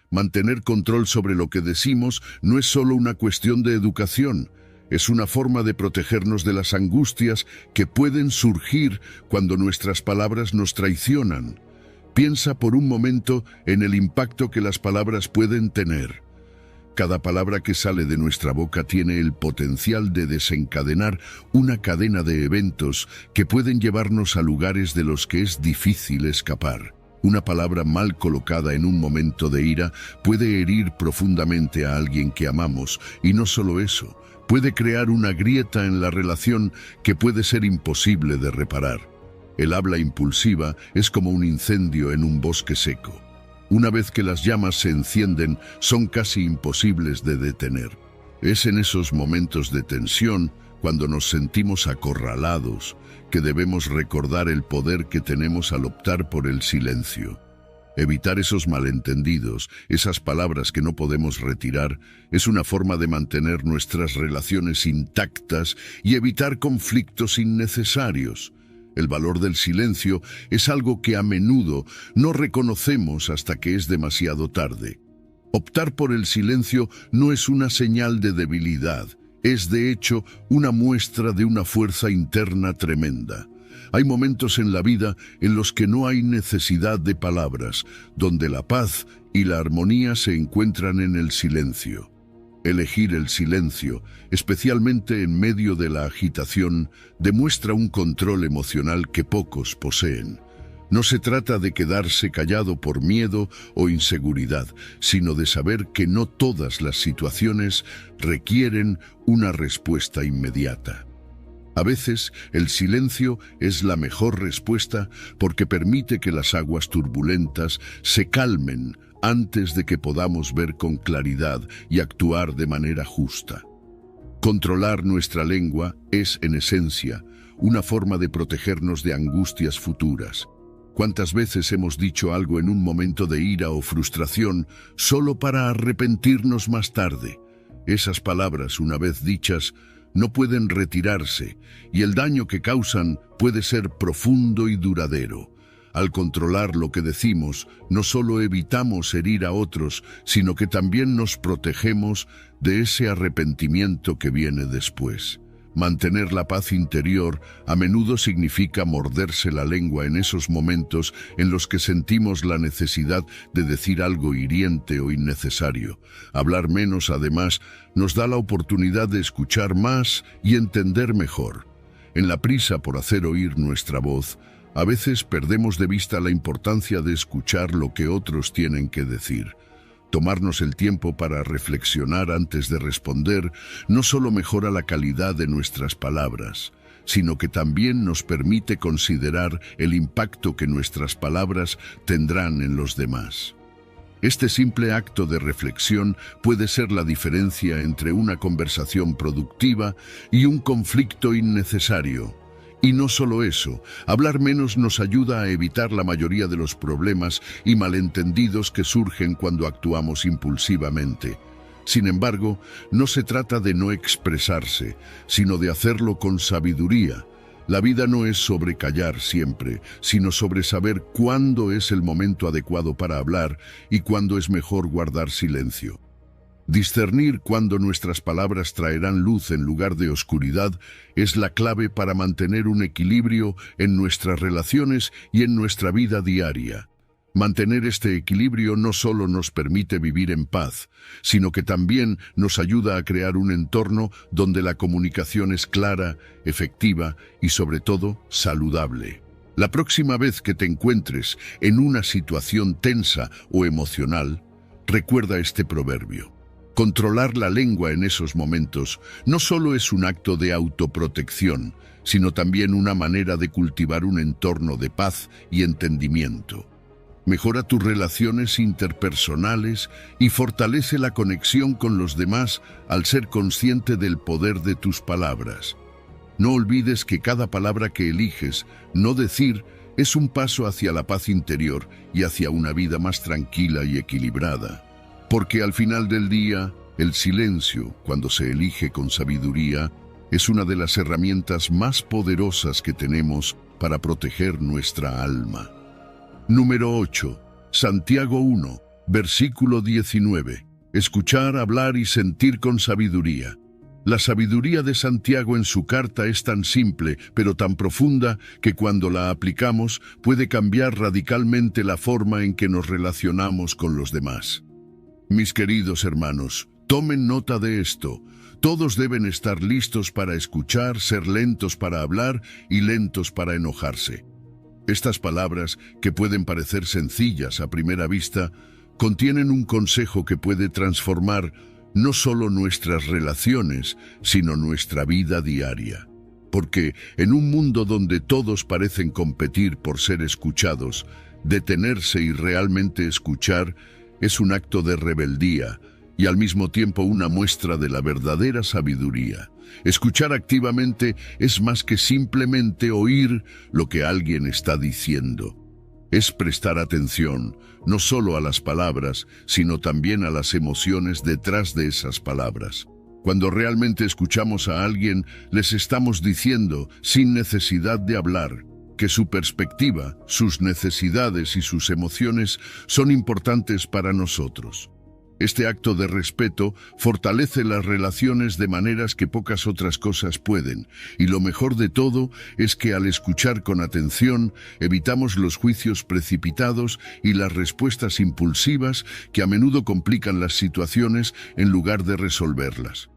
Mantener control sobre lo que decimos no es solo una cuestión de educación, es una forma de protegernos de las angustias que pueden surgir cuando nuestras palabras nos traicionan. Piensa por un momento en el impacto que las palabras pueden tener. Cada palabra que sale de nuestra boca tiene el potencial de desencadenar una cadena de eventos que pueden llevarnos a lugares de los que es difícil escapar. Una palabra mal colocada en un momento de ira puede herir profundamente a alguien que amamos, y no solo eso, puede crear una grieta en la relación que puede ser imposible de reparar. El habla impulsiva es como un incendio en un bosque seco. Una vez que las llamas se encienden, son casi imposibles de detener. Es en esos momentos de tensión, cuando nos sentimos acorralados, que debemos recordar el poder que tenemos al optar por el silencio. Evitar esos malentendidos, esas palabras que no podemos retirar, es una forma de mantener nuestras relaciones intactas y evitar conflictos innecesarios. El valor del silencio es algo que a menudo no reconocemos hasta que es demasiado tarde. Optar por el silencio no es una señal de debilidad, es de hecho una muestra de una fuerza interna tremenda. Hay momentos en la vida en los que no hay necesidad de palabras, donde la paz y la armonía se encuentran en el silencio. Elegir el silencio, especialmente en medio de la agitación, demuestra un control emocional que pocos poseen. No se trata de quedarse callado por miedo o inseguridad, sino de saber que no todas las situaciones requieren una respuesta inmediata. A veces, el silencio es la mejor respuesta porque permite que las aguas turbulentas se calmen antes de que podamos ver con claridad y actuar de manera justa. Controlar nuestra lengua es, en esencia, una forma de protegernos de angustias futuras. ¿Cuántas veces hemos dicho algo en un momento de ira o frustración solo para arrepentirnos más tarde? Esas palabras, una vez dichas, no pueden retirarse y el daño que causan puede ser profundo y duradero. Al controlar lo que decimos, no solo evitamos herir a otros, sino que también nos protegemos de ese arrepentimiento que viene después. Mantener la paz interior a menudo significa morderse la lengua en esos momentos en los que sentimos la necesidad de decir algo hiriente o innecesario. Hablar menos, además, nos da la oportunidad de escuchar más y entender mejor. En la prisa por hacer oír nuestra voz, a veces perdemos de vista la importancia de escuchar lo que otros tienen que decir. Tomarnos el tiempo para reflexionar antes de responder no solo mejora la calidad de nuestras palabras, sino que también nos permite considerar el impacto que nuestras palabras tendrán en los demás. Este simple acto de reflexión puede ser la diferencia entre una conversación productiva y un conflicto innecesario. Y no solo eso, hablar menos nos ayuda a evitar la mayoría de los problemas y malentendidos que surgen cuando actuamos impulsivamente. Sin embargo, no se trata de no expresarse, sino de hacerlo con sabiduría. La vida no es sobre callar siempre, sino sobre saber cuándo es el momento adecuado para hablar y cuándo es mejor guardar silencio. Discernir cuándo nuestras palabras traerán luz en lugar de oscuridad es la clave para mantener un equilibrio en nuestras relaciones y en nuestra vida diaria. Mantener este equilibrio no solo nos permite vivir en paz, sino que también nos ayuda a crear un entorno donde la comunicación es clara, efectiva y sobre todo saludable. La próxima vez que te encuentres en una situación tensa o emocional, recuerda este proverbio. Controlar la lengua en esos momentos no solo es un acto de autoprotección, sino también una manera de cultivar un entorno de paz y entendimiento. Mejora tus relaciones interpersonales y fortalece la conexión con los demás al ser consciente del poder de tus palabras. No olvides que cada palabra que eliges no decir es un paso hacia la paz interior y hacia una vida más tranquila y equilibrada. Porque al final del día, el silencio, cuando se elige con sabiduría, es una de las herramientas más poderosas que tenemos para proteger nuestra alma. Número 8. Santiago 1, versículo 19. Escuchar, hablar y sentir con sabiduría. La sabiduría de Santiago en su carta es tan simple, pero tan profunda, que cuando la aplicamos puede cambiar radicalmente la forma en que nos relacionamos con los demás. Mis queridos hermanos, tomen nota de esto. Todos deben estar listos para escuchar, ser lentos para hablar y lentos para enojarse. Estas palabras, que pueden parecer sencillas a primera vista, contienen un consejo que puede transformar no solo nuestras relaciones, sino nuestra vida diaria. Porque en un mundo donde todos parecen competir por ser escuchados, detenerse y realmente escuchar es un acto de rebeldía y al mismo tiempo una muestra de la verdadera sabiduría. Escuchar activamente es más que simplemente oír lo que alguien está diciendo. Es prestar atención, no solo a las palabras, sino también a las emociones detrás de esas palabras. Cuando realmente escuchamos a alguien, les estamos diciendo, sin necesidad de hablar, que su perspectiva, sus necesidades y sus emociones son importantes para nosotros. Este acto de respeto fortalece las relaciones de maneras que pocas otras cosas pueden, y lo mejor de todo es que al escuchar con atención evitamos los juicios precipitados y las respuestas impulsivas que a menudo complican las situaciones en lugar de resolverlas.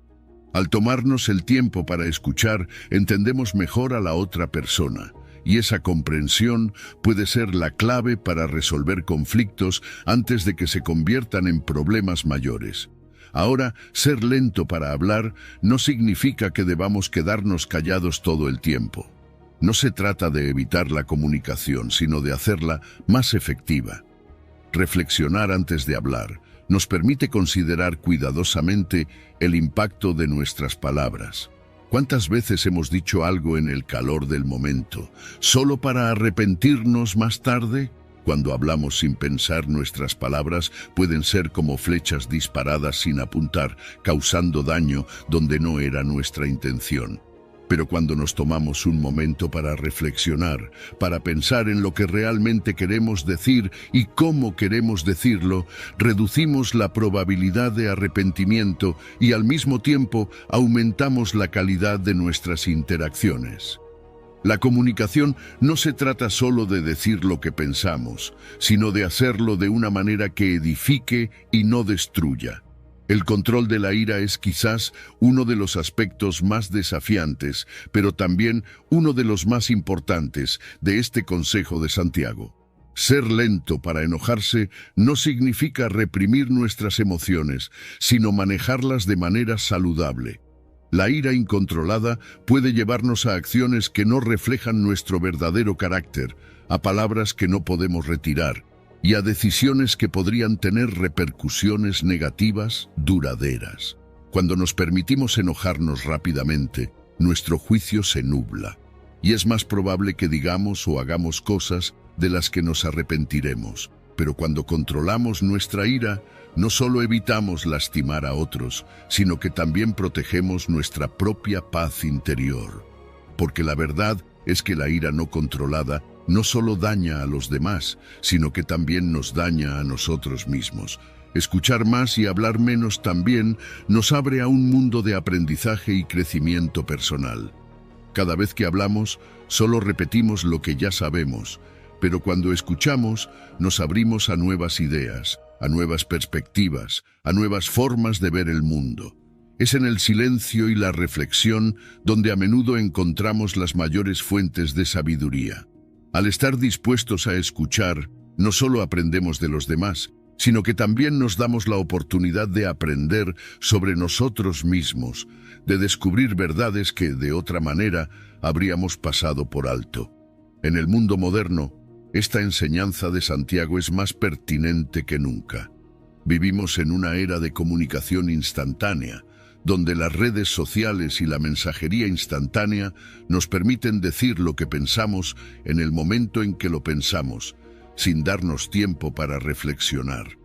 Al tomarnos el tiempo para escuchar, entendemos mejor a la otra persona. Y esa comprensión puede ser la clave para resolver conflictos antes de que se conviertan en problemas mayores. Ahora, ser lento para hablar no significa que debamos quedarnos callados todo el tiempo. No se trata de evitar la comunicación, sino de hacerla más efectiva. Reflexionar antes de hablar nos permite considerar cuidadosamente el impacto de nuestras palabras. ¿Cuántas veces hemos dicho algo en el calor del momento, solo para arrepentirnos más tarde? Cuando hablamos sin pensar, nuestras palabras pueden ser como flechas disparadas sin apuntar, causando daño donde no era nuestra intención. Pero cuando nos tomamos un momento para reflexionar, para pensar en lo que realmente queremos decir y cómo queremos decirlo, reducimos la probabilidad de arrepentimiento y al mismo tiempo aumentamos la calidad de nuestras interacciones. La comunicación no se trata solo de decir lo que pensamos, sino de hacerlo de una manera que edifique y no destruya. El control de la ira es quizás uno de los aspectos más desafiantes, pero también uno de los más importantes de este consejo de Santiago. Ser lento para enojarse no significa reprimir nuestras emociones, sino manejarlas de manera saludable. La ira incontrolada puede llevarnos a acciones que no reflejan nuestro verdadero carácter, a palabras que no podemos retirar, y a decisiones que podrían tener repercusiones negativas duraderas. Cuando nos permitimos enojarnos rápidamente, nuestro juicio se nubla, y es más probable que digamos o hagamos cosas de las que nos arrepentiremos. Pero cuando controlamos nuestra ira, no solo evitamos lastimar a otros, sino que también protegemos nuestra propia paz interior. Porque la verdad es que la ira no controlada no solo daña a los demás, sino que también nos daña a nosotros mismos. Escuchar más y hablar menos también nos abre a un mundo de aprendizaje y crecimiento personal. Cada vez que hablamos, solo repetimos lo que ya sabemos, pero cuando escuchamos, nos abrimos a nuevas ideas, a nuevas perspectivas, a nuevas formas de ver el mundo. Es en el silencio y la reflexión donde a menudo encontramos las mayores fuentes de sabiduría. Al estar dispuestos a escuchar, no solo aprendemos de los demás, sino que también nos damos la oportunidad de aprender sobre nosotros mismos, de descubrir verdades que, de otra manera, habríamos pasado por alto. En el mundo moderno, esta enseñanza de Santiago es más pertinente que nunca. Vivimos en una era de comunicación instantánea, donde las redes sociales y la mensajería instantánea nos permiten decir lo que pensamos en el momento en que lo pensamos, sin darnos tiempo para reflexionar.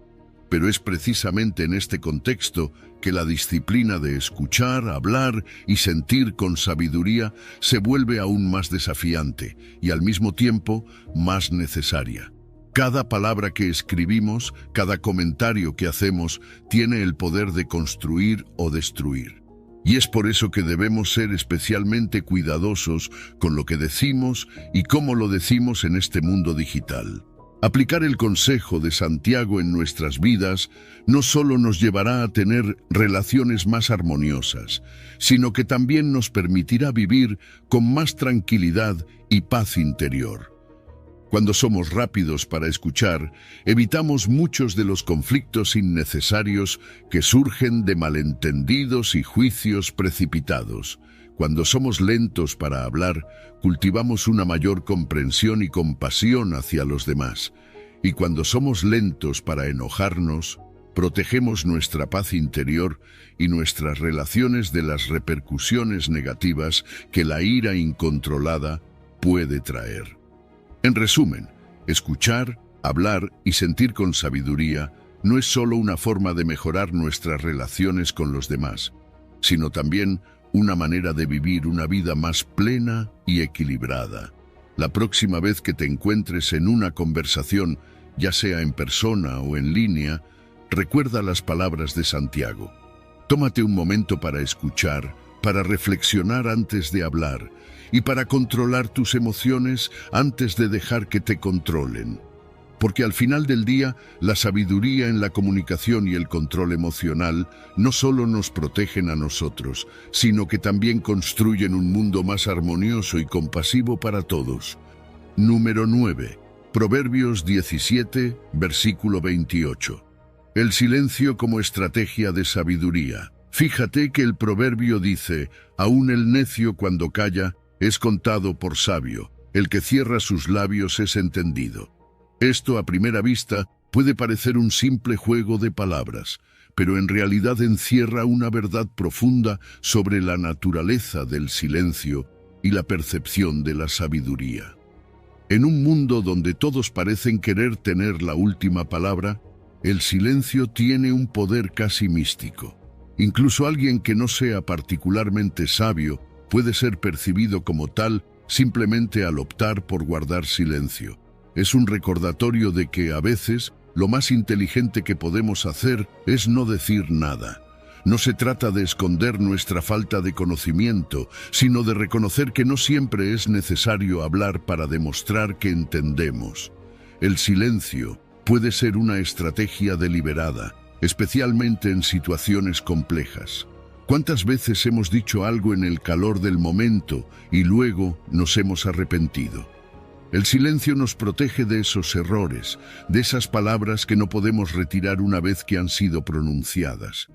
Pero es precisamente en este contexto que la disciplina de escuchar, hablar y sentir con sabiduría se vuelve aún más desafiante y al mismo tiempo más necesaria. Cada palabra que escribimos, cada comentario que hacemos, tiene el poder de construir o destruir. Y es por eso que debemos ser especialmente cuidadosos con lo que decimos y cómo lo decimos en este mundo digital. Aplicar el consejo de Santiago en nuestras vidas no solo nos llevará a tener relaciones más armoniosas, sino que también nos permitirá vivir con más tranquilidad y paz interior. Cuando somos rápidos para escuchar, evitamos muchos de los conflictos innecesarios que surgen de malentendidos y juicios precipitados. Cuando somos lentos para hablar, cultivamos una mayor comprensión y compasión hacia los demás. Y cuando somos lentos para enojarnos, protegemos nuestra paz interior y nuestras relaciones de las repercusiones negativas que la ira incontrolada puede traer. En resumen, escuchar, hablar y sentir con sabiduría no es solo una forma de mejorar nuestras relaciones con los demás, sino también una manera de vivir una vida más plena y equilibrada. La próxima vez que te encuentres en una conversación, ya sea en persona o en línea, recuerda las palabras de Santiago. Tómate un momento para escuchar, para reflexionar antes de hablar y para controlar tus emociones antes de dejar que te controlen. Porque al final del día, la sabiduría en la comunicación y el control emocional no solo nos protegen a nosotros, sino que también construyen un mundo más armonioso y compasivo para todos. Número 9. Proverbios 17, versículo 28. El silencio como estrategia de sabiduría. Fíjate que el proverbio dice, aún el necio cuando calla es contado por sabio, el que cierra sus labios es entendido. Esto a primera vista puede parecer un simple juego de palabras, pero en realidad encierra una verdad profunda sobre la naturaleza del silencio y la percepción de la sabiduría. En un mundo donde todos parecen querer tener la última palabra, el silencio tiene un poder casi místico. Incluso alguien que no sea particularmente sabio puede ser percibido como tal simplemente al optar por guardar silencio. Es un recordatorio de que a veces lo más inteligente que podemos hacer es no decir nada. No se trata de esconder nuestra falta de conocimiento, sino de reconocer que no siempre es necesario hablar para demostrar que entendemos. El silencio puede ser una estrategia deliberada, especialmente en situaciones complejas. ¿Cuántas veces hemos dicho algo en el calor del momento y luego nos hemos arrepentido? El silencio nos protege de esos errores, de esas palabras que no podemos retirar una vez que han sido pronunciadas.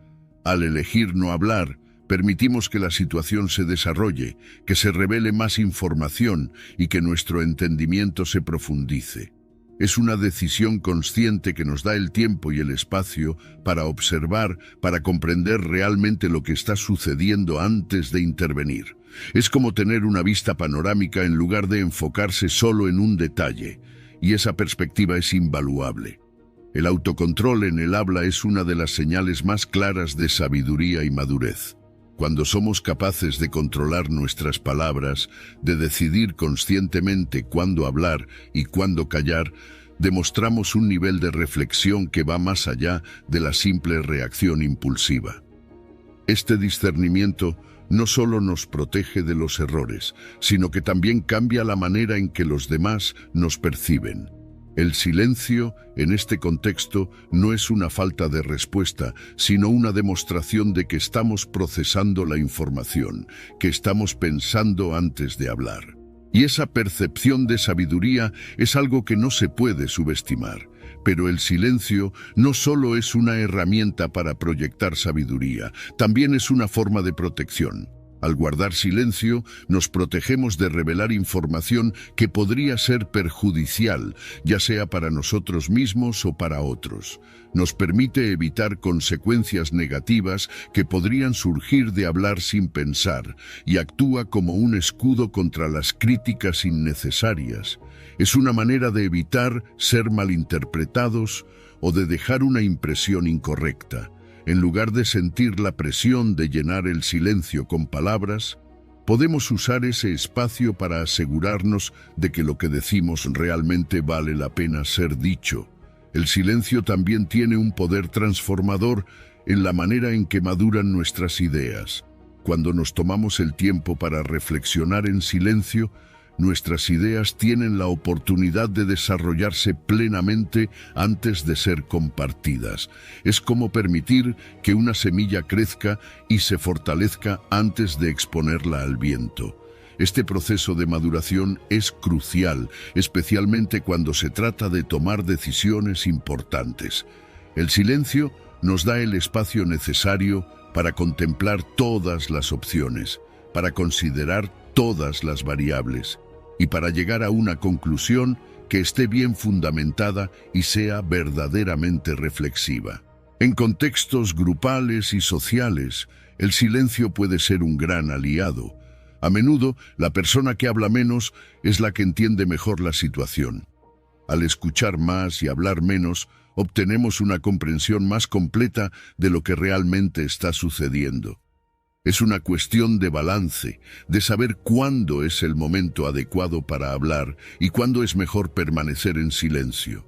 Al elegir no hablar, permitimos que la situación se desarrolle, que se revele más información y que nuestro entendimiento se profundice. Es una decisión consciente que nos da el tiempo y el espacio para observar, para comprender realmente lo que está sucediendo antes de intervenir. Es como tener una vista panorámica en lugar de enfocarse solo en un detalle, y esa perspectiva es invaluable. El autocontrol en el habla es una de las señales más claras de sabiduría y madurez. Cuando somos capaces de controlar nuestras palabras, de decidir conscientemente cuándo hablar y cuándo callar, demostramos un nivel de reflexión que va más allá de la simple reacción impulsiva. Este discernimiento no solo nos protege de los errores, sino que también cambia la manera en que los demás nos perciben. El silencio, en este contexto, no es una falta de respuesta, sino una demostración de que estamos procesando la información, que estamos pensando antes de hablar. Y esa percepción de sabiduría es algo que no se puede subestimar. Pero el silencio no solo es una herramienta para proyectar sabiduría, también es una forma de protección. Al guardar silencio, nos protegemos de revelar información que podría ser perjudicial, ya sea para nosotros mismos o para otros. Nos permite evitar consecuencias negativas que podrían surgir de hablar sin pensar y actúa como un escudo contra las críticas innecesarias. Es una manera de evitar ser malinterpretados o de dejar una impresión incorrecta. En lugar de sentir la presión de llenar el silencio con palabras, podemos usar ese espacio para asegurarnos de que lo que decimos realmente vale la pena ser dicho. El silencio también tiene un poder transformador en la manera en que maduran nuestras ideas. Cuando nos tomamos el tiempo para reflexionar en silencio, nuestras ideas tienen la oportunidad de desarrollarse plenamente antes de ser compartidas. Es como permitir que una semilla crezca y se fortalezca antes de exponerla al viento. Este proceso de maduración es crucial, especialmente cuando se trata de tomar decisiones importantes. El silencio nos da el espacio necesario para contemplar todas las opciones, para considerar todas las variables y para llegar a una conclusión que esté bien fundamentada y sea verdaderamente reflexiva. En contextos grupales y sociales, el silencio puede ser un gran aliado. A menudo, la persona que habla menos es la que entiende mejor la situación. Al escuchar más y hablar menos, obtenemos una comprensión más completa de lo que realmente está sucediendo. Es una cuestión de balance, de saber cuándo es el momento adecuado para hablar y cuándo es mejor permanecer en silencio.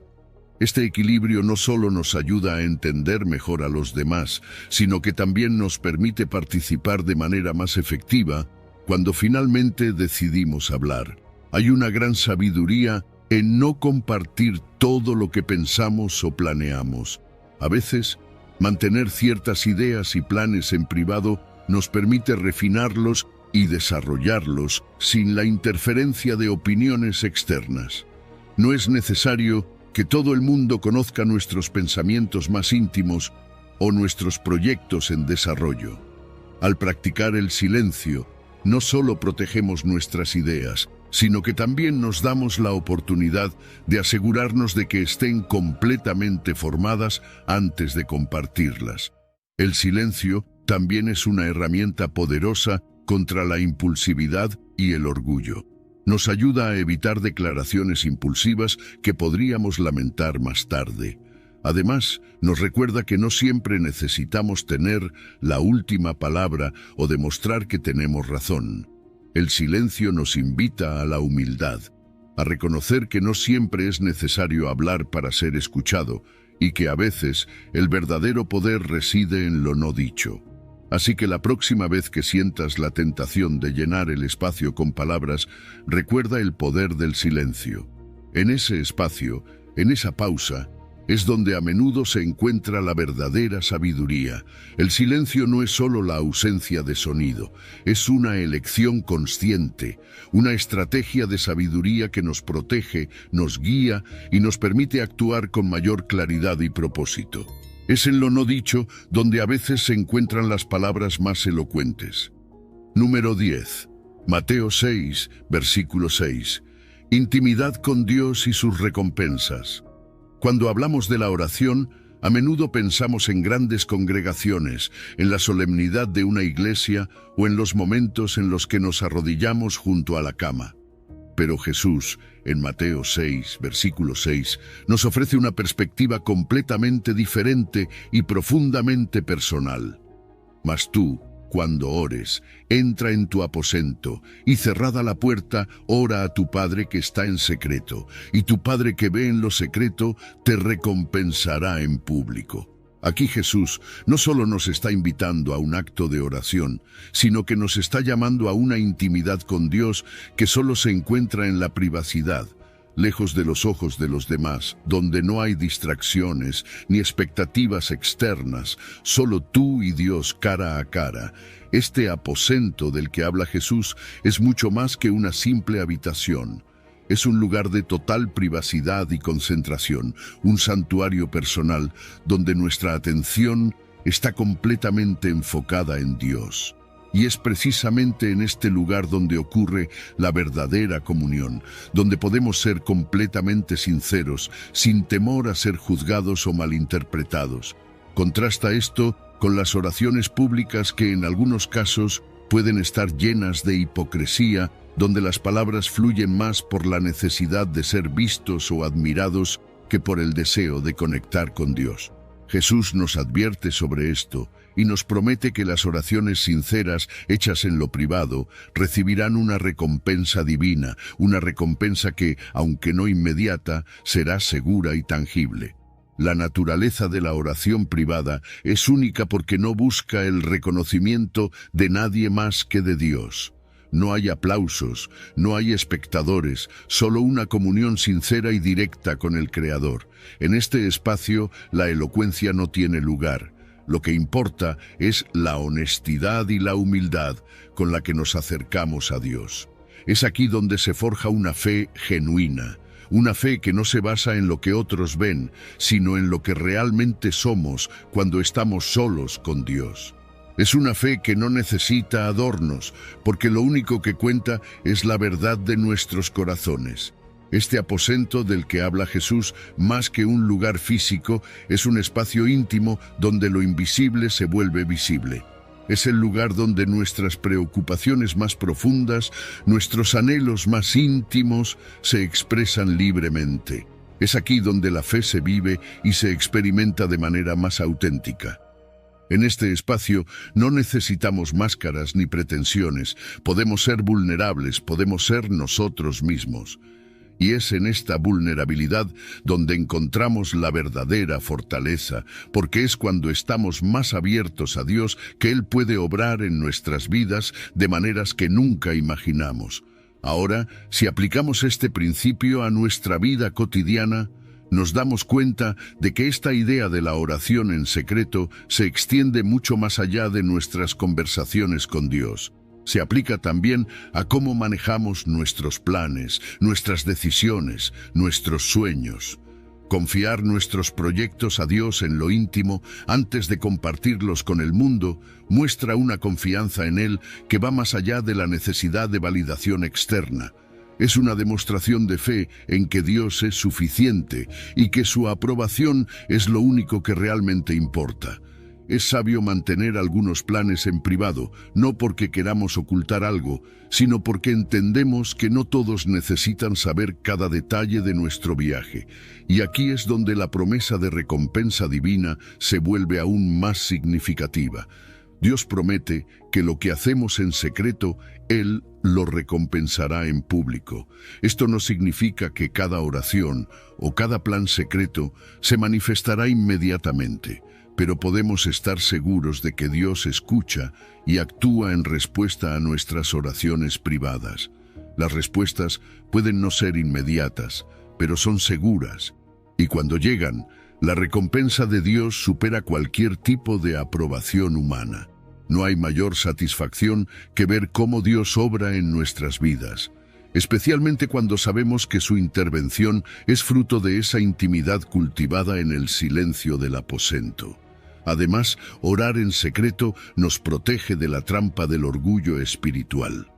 Este equilibrio no solo nos ayuda a entender mejor a los demás, sino que también nos permite participar de manera más efectiva cuando finalmente decidimos hablar. Hay una gran sabiduría en no compartir todo lo que pensamos o planeamos. A veces, mantener ciertas ideas y planes en privado nos permite refinarlos y desarrollarlos sin la interferencia de opiniones externas. No es necesario que todo el mundo conozca nuestros pensamientos más íntimos o nuestros proyectos en desarrollo. Al practicar el silencio, no solo protegemos nuestras ideas, sino que también nos damos la oportunidad de asegurarnos de que estén completamente formadas antes de compartirlas. El silencio también es una herramienta poderosa contra la impulsividad y el orgullo. Nos ayuda a evitar declaraciones impulsivas que podríamos lamentar más tarde. Además, nos recuerda que no siempre necesitamos tener la última palabra o demostrar que tenemos razón. El silencio nos invita a la humildad, a reconocer que no siempre es necesario hablar para ser escuchado y que a veces el verdadero poder reside en lo no dicho. Así que la próxima vez que sientas la tentación de llenar el espacio con palabras, recuerda el poder del silencio. En ese espacio, en esa pausa, es donde a menudo se encuentra la verdadera sabiduría. El silencio no es solo la ausencia de sonido, es una elección consciente, una estrategia de sabiduría que nos protege, nos guía y nos permite actuar con mayor claridad y propósito. Es en lo no dicho donde a veces se encuentran las palabras más elocuentes. Número 10. Mateo 6, versículo 6. Intimidad con Dios y sus recompensas. Cuando hablamos de la oración, a menudo pensamos en grandes congregaciones, en la solemnidad de una iglesia o en los momentos en los que nos arrodillamos junto a la cama. Pero Jesús, en Mateo 6, versículo 6, nos ofrece una perspectiva completamente diferente y profundamente personal. Mas tú, cuando ores, entra en tu aposento y cerrada la puerta, ora a tu Padre que está en secreto, y tu Padre que ve en lo secreto te recompensará en público. Aquí Jesús no solo nos está invitando a un acto de oración, sino que nos está llamando a una intimidad con Dios que solo se encuentra en la privacidad, lejos de los ojos de los demás, donde no hay distracciones ni expectativas externas, solo tú y Dios cara a cara. Este aposento del que habla Jesús es mucho más que una simple habitación. Es un lugar de total privacidad y concentración, un santuario personal donde nuestra atención está completamente enfocada en Dios. Y es precisamente en este lugar donde ocurre la verdadera comunión, donde podemos ser completamente sinceros, sin temor a ser juzgados o malinterpretados. Contrasta esto con las oraciones públicas que en algunos casos pueden estar llenas de hipocresía, donde las palabras fluyen más por la necesidad de ser vistos o admirados que por el deseo de conectar con Dios. Jesús nos advierte sobre esto y nos promete que las oraciones sinceras hechas en lo privado recibirán una recompensa divina, una recompensa que, aunque no inmediata, será segura y tangible. La naturaleza de la oración privada es única porque no busca el reconocimiento de nadie más que de Dios. No hay aplausos, no hay espectadores, solo una comunión sincera y directa con el Creador. En este espacio, la elocuencia no tiene lugar. Lo que importa es la honestidad y la humildad con la que nos acercamos a Dios. Es aquí donde se forja una fe genuina, una fe que no se basa en lo que otros ven, sino en lo que realmente somos cuando estamos solos con Dios. Es una fe que no necesita adornos, porque lo único que cuenta es la verdad de nuestros corazones. Este aposento del que habla Jesús, más que un lugar físico, es un espacio íntimo donde lo invisible se vuelve visible. Es el lugar donde nuestras preocupaciones más profundas, nuestros anhelos más íntimos, se expresan libremente. Es aquí donde la fe se vive y se experimenta de manera más auténtica. En este espacio no necesitamos máscaras ni pretensiones, podemos ser vulnerables, podemos ser nosotros mismos. Y es en esta vulnerabilidad donde encontramos la verdadera fortaleza, porque es cuando estamos más abiertos a Dios que Él puede obrar en nuestras vidas de maneras que nunca imaginamos. Ahora, si aplicamos este principio a nuestra vida cotidiana, nos damos cuenta de que esta idea de la oración en secreto se extiende mucho más allá de nuestras conversaciones con Dios. Se aplica también a cómo manejamos nuestros planes, nuestras decisiones, nuestros sueños. Confiar nuestros proyectos a Dios en lo íntimo antes de compartirlos con el mundo muestra una confianza en Él que va más allá de la necesidad de validación externa. Es una demostración de fe en que Dios es suficiente y que su aprobación es lo único que realmente importa. es sabio mantener algunos planes en privado, no porque queramos ocultar algo, sino porque entendemos que no todos necesitan saber cada detalle de nuestro viaje. Y aquí es donde la promesa de recompensa divina se vuelve aún más significativa. Dios promete que lo que hacemos en secreto, Él lo recompensará en público. Esto no significa que cada oración o cada plan secreto se manifestará inmediatamente, pero podemos estar seguros de que Dios escucha y actúa en respuesta a nuestras oraciones privadas. Las respuestas pueden no ser inmediatas, pero son seguras, y cuando llegan, la recompensa de Dios supera cualquier tipo de aprobación humana. No hay mayor satisfacción que ver cómo Dios obra en nuestras vidas, especialmente cuando sabemos que su intervención es fruto de esa intimidad cultivada en el silencio del aposento. Además, orar en secreto nos protege de la trampa del orgullo espiritual.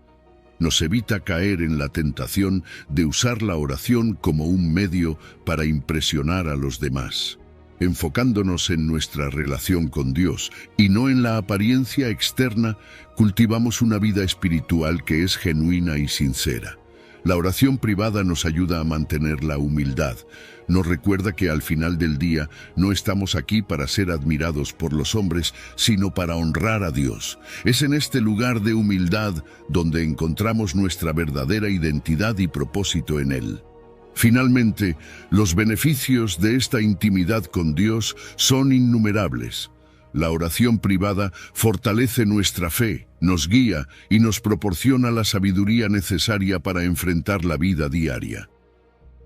Nos evita caer en la tentación de usar la oración como un medio para impresionar a los demás. Enfocándonos en nuestra relación con Dios y no en la apariencia externa, cultivamos una vida espiritual que es genuina y sincera. La oración privada nos ayuda a mantener la humildad. Nos recuerda que al final del día no estamos aquí para ser admirados por los hombres, sino para honrar a Dios. Es en este lugar de humildad donde encontramos nuestra verdadera identidad y propósito en Él. Finalmente, los beneficios de esta intimidad con Dios son innumerables. La oración privada fortalece nuestra fe, nos guía y nos proporciona la sabiduría necesaria para enfrentar la vida diaria.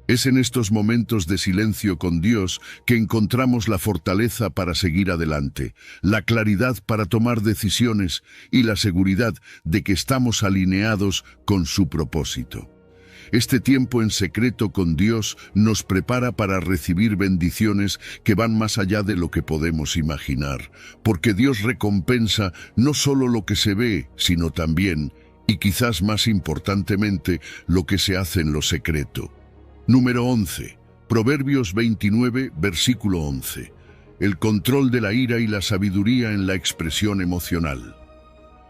Es en estos momentos de silencio con Dios que encontramos la fortaleza para seguir adelante, la claridad para tomar decisiones y la seguridad de que estamos alineados con su propósito. Este tiempo en secreto con Dios nos prepara para recibir bendiciones que van más allá de lo que podemos imaginar, porque Dios recompensa no solo lo que se ve, sino también, y quizás más importantemente, lo que se hace en lo secreto. Número 11. Proverbios 29, versículo 11. El control de la ira y la sabiduría en la expresión emocional.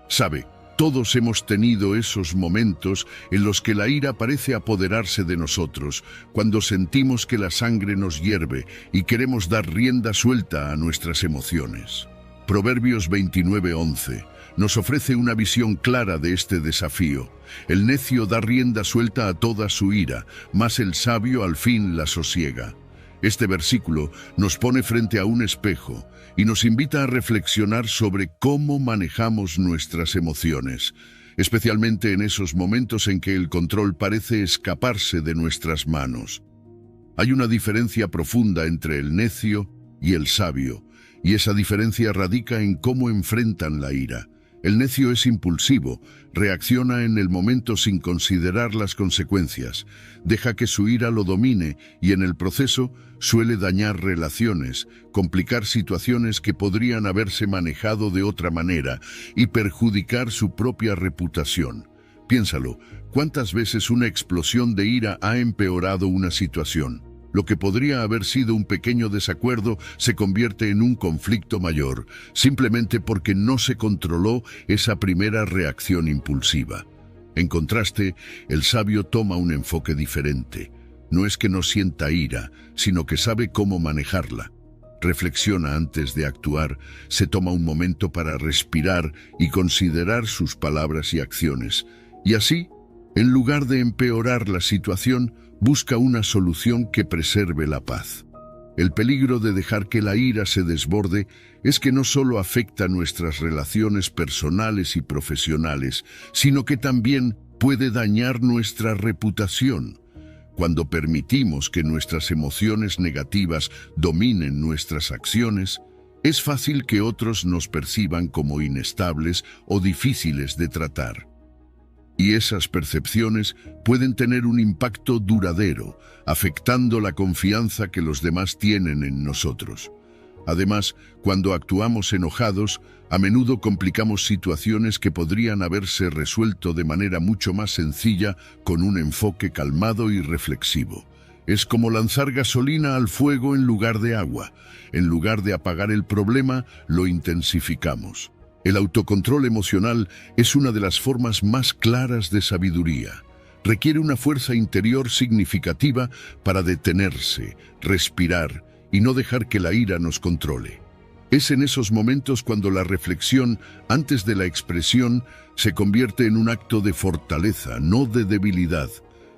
¿Sabe? Todos hemos tenido esos momentos en los que la ira parece apoderarse de nosotros, cuando sentimos que la sangre nos hierve y queremos dar rienda suelta a nuestras emociones. Proverbios 29:11 nos ofrece una visión clara de este desafío. El necio da rienda suelta a toda su ira, mas el sabio al fin la sosiega. Este versículo nos pone frente a un espejo y nos invita a reflexionar sobre cómo manejamos nuestras emociones, especialmente en esos momentos en que el control parece escaparse de nuestras manos. Hay una diferencia profunda entre el necio y el sabio, y esa diferencia radica en cómo enfrentan la ira. El necio es impulsivo, reacciona en el momento sin considerar las consecuencias, deja que su ira lo domine y en el proceso suele dañar relaciones, complicar situaciones que podrían haberse manejado de otra manera y perjudicar su propia reputación. Piénsalo, ¿cuántas veces una explosión de ira ha empeorado una situación? Lo que podría haber sido un pequeño desacuerdo se convierte en un conflicto mayor, simplemente porque no se controló esa primera reacción impulsiva. En contraste, el sabio toma un enfoque diferente. No es que no sienta ira, sino que sabe cómo manejarla. Reflexiona antes de actuar, se toma un momento para respirar y considerar sus palabras y acciones. Y así, en lugar de empeorar la situación, busca una solución que preserve la paz. El peligro de dejar que la ira se desborde es que no solo afecta nuestras relaciones personales y profesionales, sino que también puede dañar nuestra reputación. Cuando permitimos que nuestras emociones negativas dominen nuestras acciones, es fácil que otros nos perciban como inestables o difíciles de tratar. Y esas percepciones pueden tener un impacto duradero, afectando la confianza que los demás tienen en nosotros. Además, cuando actuamos enojados, a menudo complicamos situaciones que podrían haberse resuelto de manera mucho más sencilla con un enfoque calmado y reflexivo. Es como lanzar gasolina al fuego en lugar de agua. En lugar de apagar el problema, lo intensificamos. El autocontrol emocional es una de las formas más claras de sabiduría. Requiere una fuerza interior significativa para detenerse, respirar y no dejar que la ira nos controle. Es en esos momentos cuando la reflexión, antes de la expresión, se convierte en un acto de fortaleza, no de debilidad.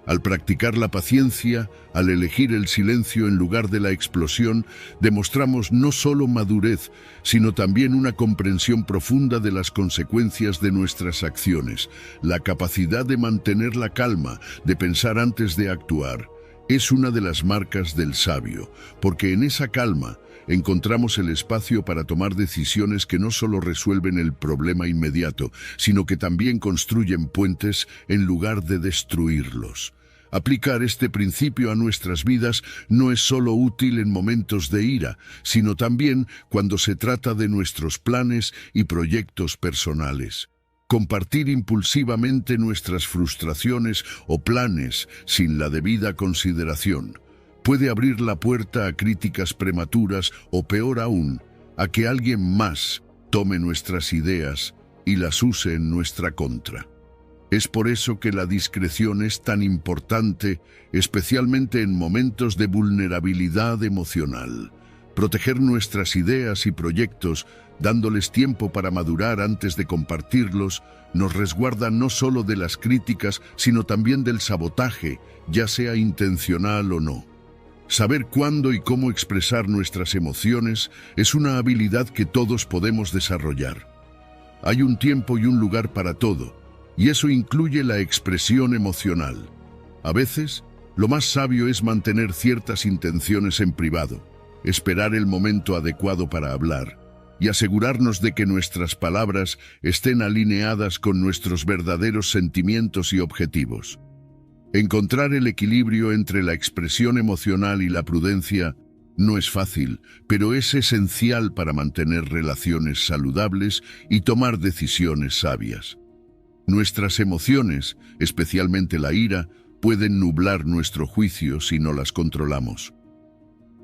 Al practicar la paciencia, al elegir el silencio en lugar de la explosión, demostramos no solo madurez, sino también una comprensión profunda de las consecuencias de nuestras acciones, la capacidad de mantener la calma, de pensar antes de actuar. Es una de las marcas del sabio, porque en esa calma encontramos el espacio para tomar decisiones que no solo resuelven el problema inmediato, sino que también construyen puentes en lugar de destruirlos. Aplicar este principio a nuestras vidas no es solo útil en momentos de ira, sino también cuando se trata de nuestros planes y proyectos personales. Compartir impulsivamente nuestras frustraciones o planes sin la debida consideración puede abrir la puerta a críticas prematuras o, peor aún, a que alguien más tome nuestras ideas y las use en nuestra contra. Es por eso que la discreción es tan importante, especialmente en momentos de vulnerabilidad emocional. Proteger nuestras ideas y proyectos, dándoles tiempo para madurar antes de compartirlos, nos resguarda no solo de las críticas, sino también del sabotaje, ya sea intencional o no. Saber cuándo y cómo expresar nuestras emociones es una habilidad que todos podemos desarrollar. Hay un tiempo y un lugar para todo, y eso incluye la expresión emocional. A veces, lo más sabio es mantener ciertas intenciones en privado, esperar el momento adecuado para hablar y asegurarnos de que nuestras palabras estén alineadas con nuestros verdaderos sentimientos y objetivos. Encontrar el equilibrio entre la expresión emocional y la prudencia no es fácil, pero es esencial para mantener relaciones saludables y tomar decisiones sabias. Nuestras emociones, especialmente la ira, pueden nublar nuestro juicio si no las controlamos.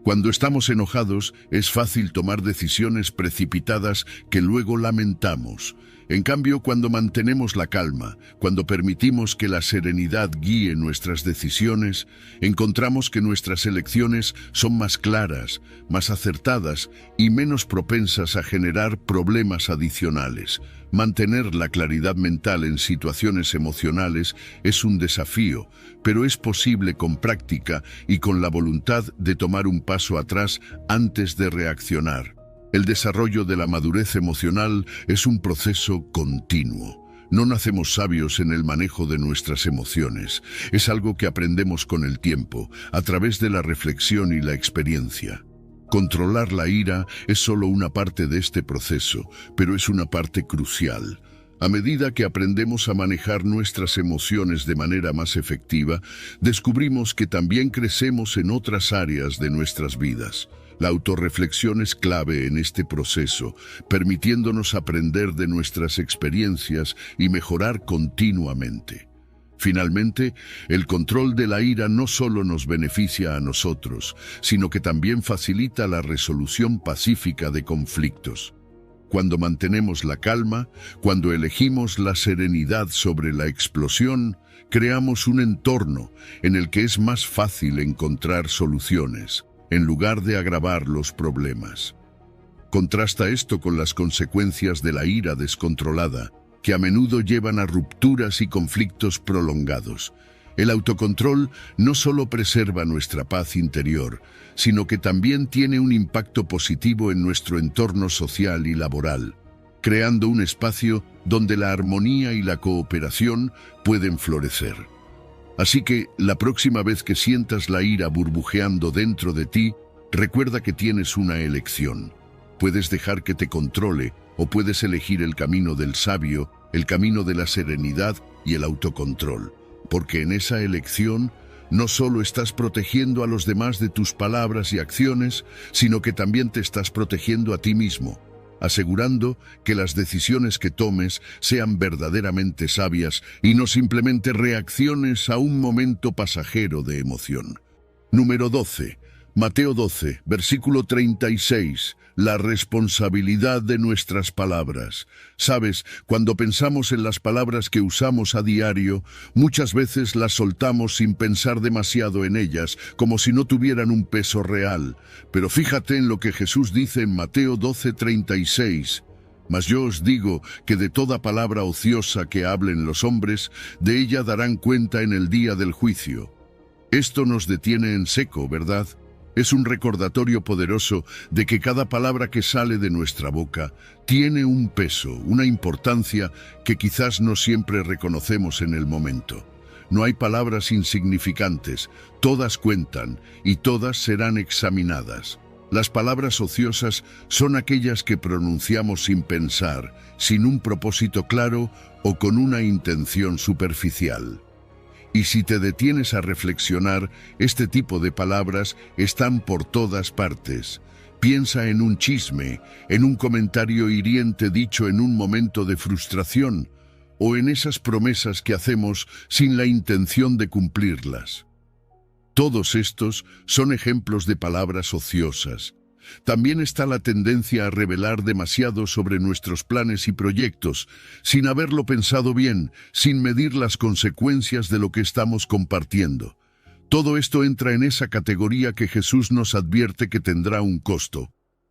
Cuando estamos enojados, es fácil tomar decisiones precipitadas que luego lamentamos. En cambio, cuando mantenemos la calma, cuando permitimos que la serenidad guíe nuestras decisiones, encontramos que nuestras elecciones son más claras, más acertadas y menos propensas a generar problemas adicionales. Mantener la claridad mental en situaciones emocionales es un desafío, pero es posible con práctica y con la voluntad de tomar un paso atrás antes de reaccionar. El desarrollo de la madurez emocional es un proceso continuo. No nacemos sabios en el manejo de nuestras emociones. Es algo que aprendemos con el tiempo, a través de la reflexión y la experiencia. Controlar la ira es solo una parte de este proceso, pero es una parte crucial. A medida que aprendemos a manejar nuestras emociones de manera más efectiva, descubrimos que también crecemos en otras áreas de nuestras vidas. La autorreflexión es clave en este proceso, permitiéndonos aprender de nuestras experiencias y mejorar continuamente. Finalmente, el control de la ira no solo nos beneficia a nosotros, sino que también facilita la resolución pacífica de conflictos. Cuando mantenemos la calma, cuando elegimos la serenidad sobre la explosión, creamos un entorno en el que es más fácil encontrar soluciones, en lugar de agravar los problemas. Contrasta esto con las consecuencias de la ira descontrolada, que a menudo llevan a rupturas y conflictos prolongados. El autocontrol no solo preserva nuestra paz interior, sino que también tiene un impacto positivo en nuestro entorno social y laboral, creando un espacio donde la armonía y la cooperación pueden florecer. Así que, la próxima vez que sientas la ira burbujeando dentro de ti, recuerda que tienes una elección. Puedes dejar que te controle, o puedes elegir el camino del sabio, el camino de la serenidad y el autocontrol. Porque en esa elección, no solo estás protegiendo a los demás de tus palabras y acciones, sino que también te estás protegiendo a ti mismo, asegurando que las decisiones que tomes sean verdaderamente sabias y no simplemente reacciones a un momento pasajero de emoción. Número 12. Mateo 12, versículo 36. La responsabilidad de nuestras palabras. Sabes, cuando pensamos en las palabras que usamos a diario, muchas veces las soltamos sin pensar demasiado en ellas, como si no tuvieran un peso real. Pero fíjate en lo que Jesús dice en Mateo 12:36. Mas yo os digo que de toda palabra ociosa que hablen los hombres, de ella darán cuenta en el día del juicio. Esto nos detiene en seco, ¿verdad? Es un recordatorio poderoso de que cada palabra que sale de nuestra boca tiene un peso, una importancia que quizás no siempre reconocemos en el momento. No hay palabras insignificantes, todas cuentan y todas serán examinadas. Las palabras ociosas son aquellas que pronunciamos sin pensar, sin un propósito claro o con una intención superficial. Y si te detienes a reflexionar, este tipo de palabras están por todas partes. Piensa en un chisme, en un comentario hiriente dicho en un momento de frustración, o en esas promesas que hacemos sin la intención de cumplirlas. Todos estos son ejemplos de palabras ociosas. También está la tendencia a revelar demasiado sobre nuestros planes y proyectos, sin haberlo pensado bien, sin medir las consecuencias de lo que estamos compartiendo. Todo esto entra en esa categoría que Jesús nos advierte que tendrá un costo.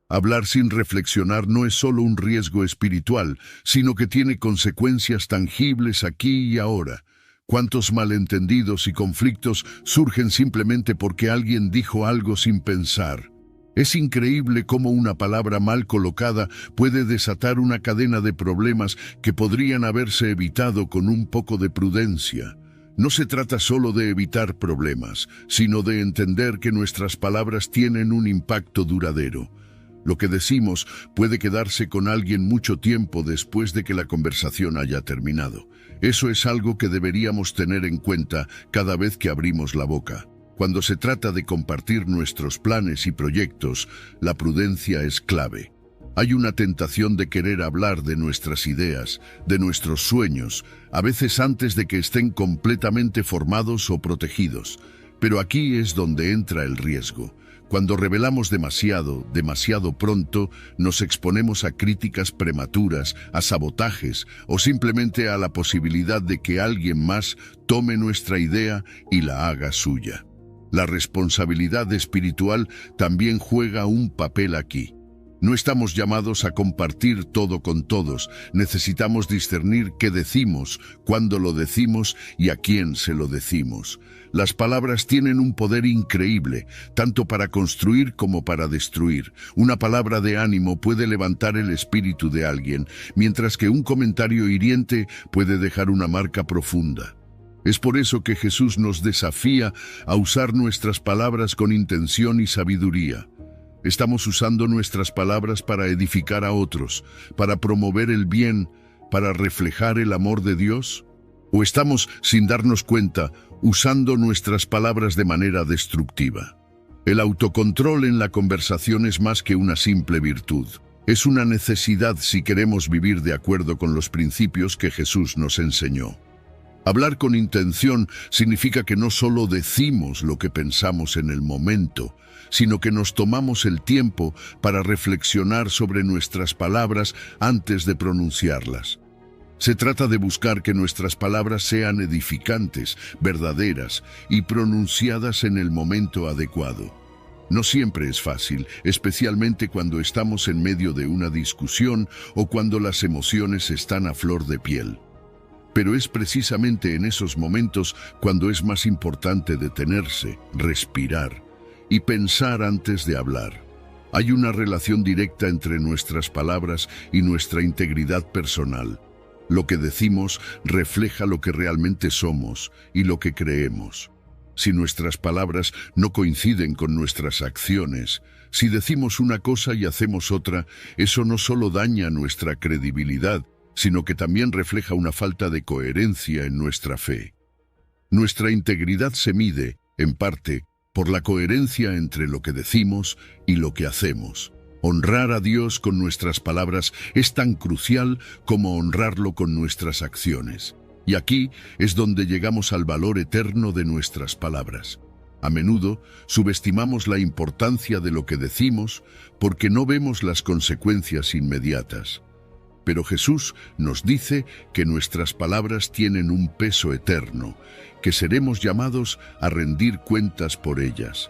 Hablar sin reflexionar no es solo un riesgo espiritual, sino que tiene consecuencias tangibles aquí y ahora. ¿Cuántos malentendidos y conflictos surgen simplemente porque alguien dijo algo sin pensar? Es increíble cómo una palabra mal colocada puede desatar una cadena de problemas que podrían haberse evitado con un poco de prudencia. No se trata solo de evitar problemas, sino de entender que nuestras palabras tienen un impacto duradero. Lo que decimos puede quedarse con alguien mucho tiempo después de que la conversación haya terminado. Eso es algo que deberíamos tener en cuenta cada vez que abrimos la boca. Cuando se trata de compartir nuestros planes y proyectos, la prudencia es clave. Hay una tentación de querer hablar de nuestras ideas, de nuestros sueños, a veces antes de que estén completamente formados o protegidos. Pero aquí es donde entra el riesgo. Cuando revelamos demasiado pronto, nos exponemos a críticas prematuras, a sabotajes o simplemente a la posibilidad de que alguien más tome nuestra idea y la haga suya. La responsabilidad espiritual también juega un papel aquí. No estamos llamados a compartir todo con todos. Necesitamos discernir qué decimos, cuándo lo decimos y a quién se lo decimos. Las palabras tienen un poder increíble, tanto para construir como para destruir. Una palabra de ánimo puede levantar el espíritu de alguien, mientras que un comentario hiriente puede dejar una marca profunda. Es por eso que Jesús nos desafía a usar nuestras palabras con intención y sabiduría. ¿Estamos usando nuestras palabras para edificar a otros, para promover el bien, para reflejar el amor de Dios? ¿O estamos, sin darnos cuenta, usando nuestras palabras de manera destructiva? El autocontrol en la conversación es más que una simple virtud. Es una necesidad si queremos vivir de acuerdo con los principios que Jesús nos enseñó. Hablar con intención significa que no solo decimos lo que pensamos en el momento, sino que nos tomamos el tiempo para reflexionar sobre nuestras palabras antes de pronunciarlas. Se trata de buscar que nuestras palabras sean edificantes, verdaderas y pronunciadas en el momento adecuado. No siempre es fácil, especialmente cuando estamos en medio de una discusión o cuando las emociones están a flor de piel. Pero es precisamente en esos momentos cuando es más importante detenerse, respirar y pensar antes de hablar. Hay una relación directa entre nuestras palabras y nuestra integridad personal. Lo que decimos refleja lo que realmente somos y lo que creemos. Si nuestras palabras no coinciden con nuestras acciones, si decimos una cosa y hacemos otra, eso no solo daña nuestra credibilidad, sino que también refleja una falta de coherencia en nuestra fe. Nuestra integridad se mide, en parte, por la coherencia entre lo que decimos y lo que hacemos. Honrar a Dios con nuestras palabras es tan crucial como honrarlo con nuestras acciones. Y aquí es donde llegamos al valor eterno de nuestras palabras. A menudo subestimamos la importancia de lo que decimos porque no vemos las consecuencias inmediatas. Pero Jesús nos dice que nuestras palabras tienen un peso eterno, que seremos llamados a rendir cuentas por ellas.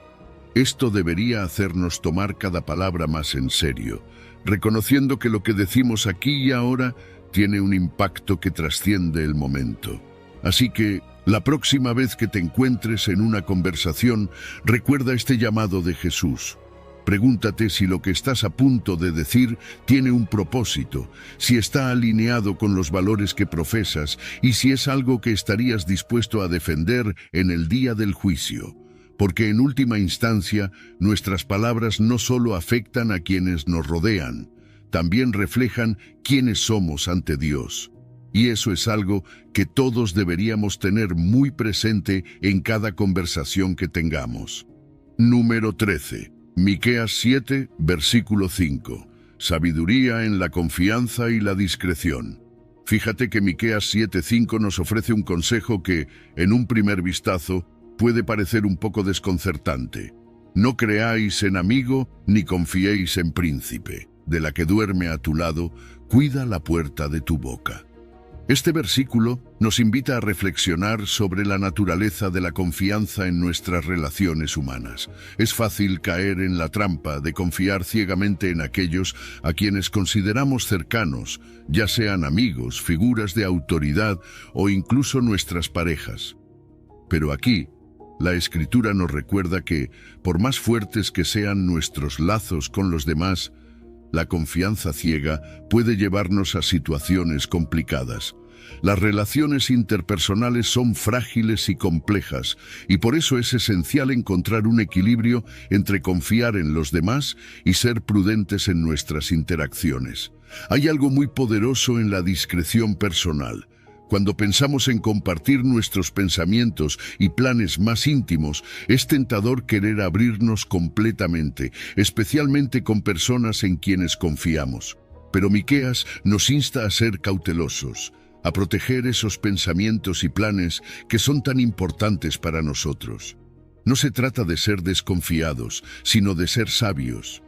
Esto debería hacernos tomar cada palabra más en serio, reconociendo que lo que decimos aquí y ahora tiene un impacto que trasciende el momento. Así que, la próxima vez que te encuentres en una conversación, recuerda este llamado de Jesús. Pregúntate si lo que estás a punto de decir tiene un propósito, si está alineado con los valores que profesas y si es algo que estarías dispuesto a defender en el día del juicio. Porque en última instancia, nuestras palabras no solo afectan a quienes nos rodean, también reflejan quiénes somos ante Dios. Y eso es algo que todos deberíamos tener muy presente en cada conversación que tengamos. Número 13. Miqueas 7, versículo 5. Sabiduría en la confianza y la discreción. Fíjate que Miqueas 7:5 nos ofrece un consejo que, en un primer vistazo, puede parecer un poco desconcertante. No creáis en amigo ni confiéis en príncipe. De la que duerme a tu lado, cuida la puerta de tu boca. Este versículo nos invita a reflexionar sobre la naturaleza de la confianza en nuestras relaciones humanas. Es fácil caer en la trampa de confiar ciegamente en aquellos a quienes consideramos cercanos, ya sean amigos, figuras de autoridad o incluso nuestras parejas. Pero aquí, la Escritura nos recuerda que, por más fuertes que sean nuestros lazos con los demás, la confianza ciega puede llevarnos a situaciones complicadas. Las relaciones interpersonales son frágiles y complejas, y por eso es esencial encontrar un equilibrio entre confiar en los demás y ser prudentes en nuestras interacciones. Hay algo muy poderoso en la discreción personal. Cuando pensamos en compartir nuestros pensamientos y planes más íntimos, es tentador querer abrirnos completamente, especialmente con personas en quienes confiamos. Pero Miqueas nos insta a ser cautelosos, a proteger esos pensamientos y planes que son tan importantes para nosotros. No se trata de ser desconfiados, sino de ser sabios.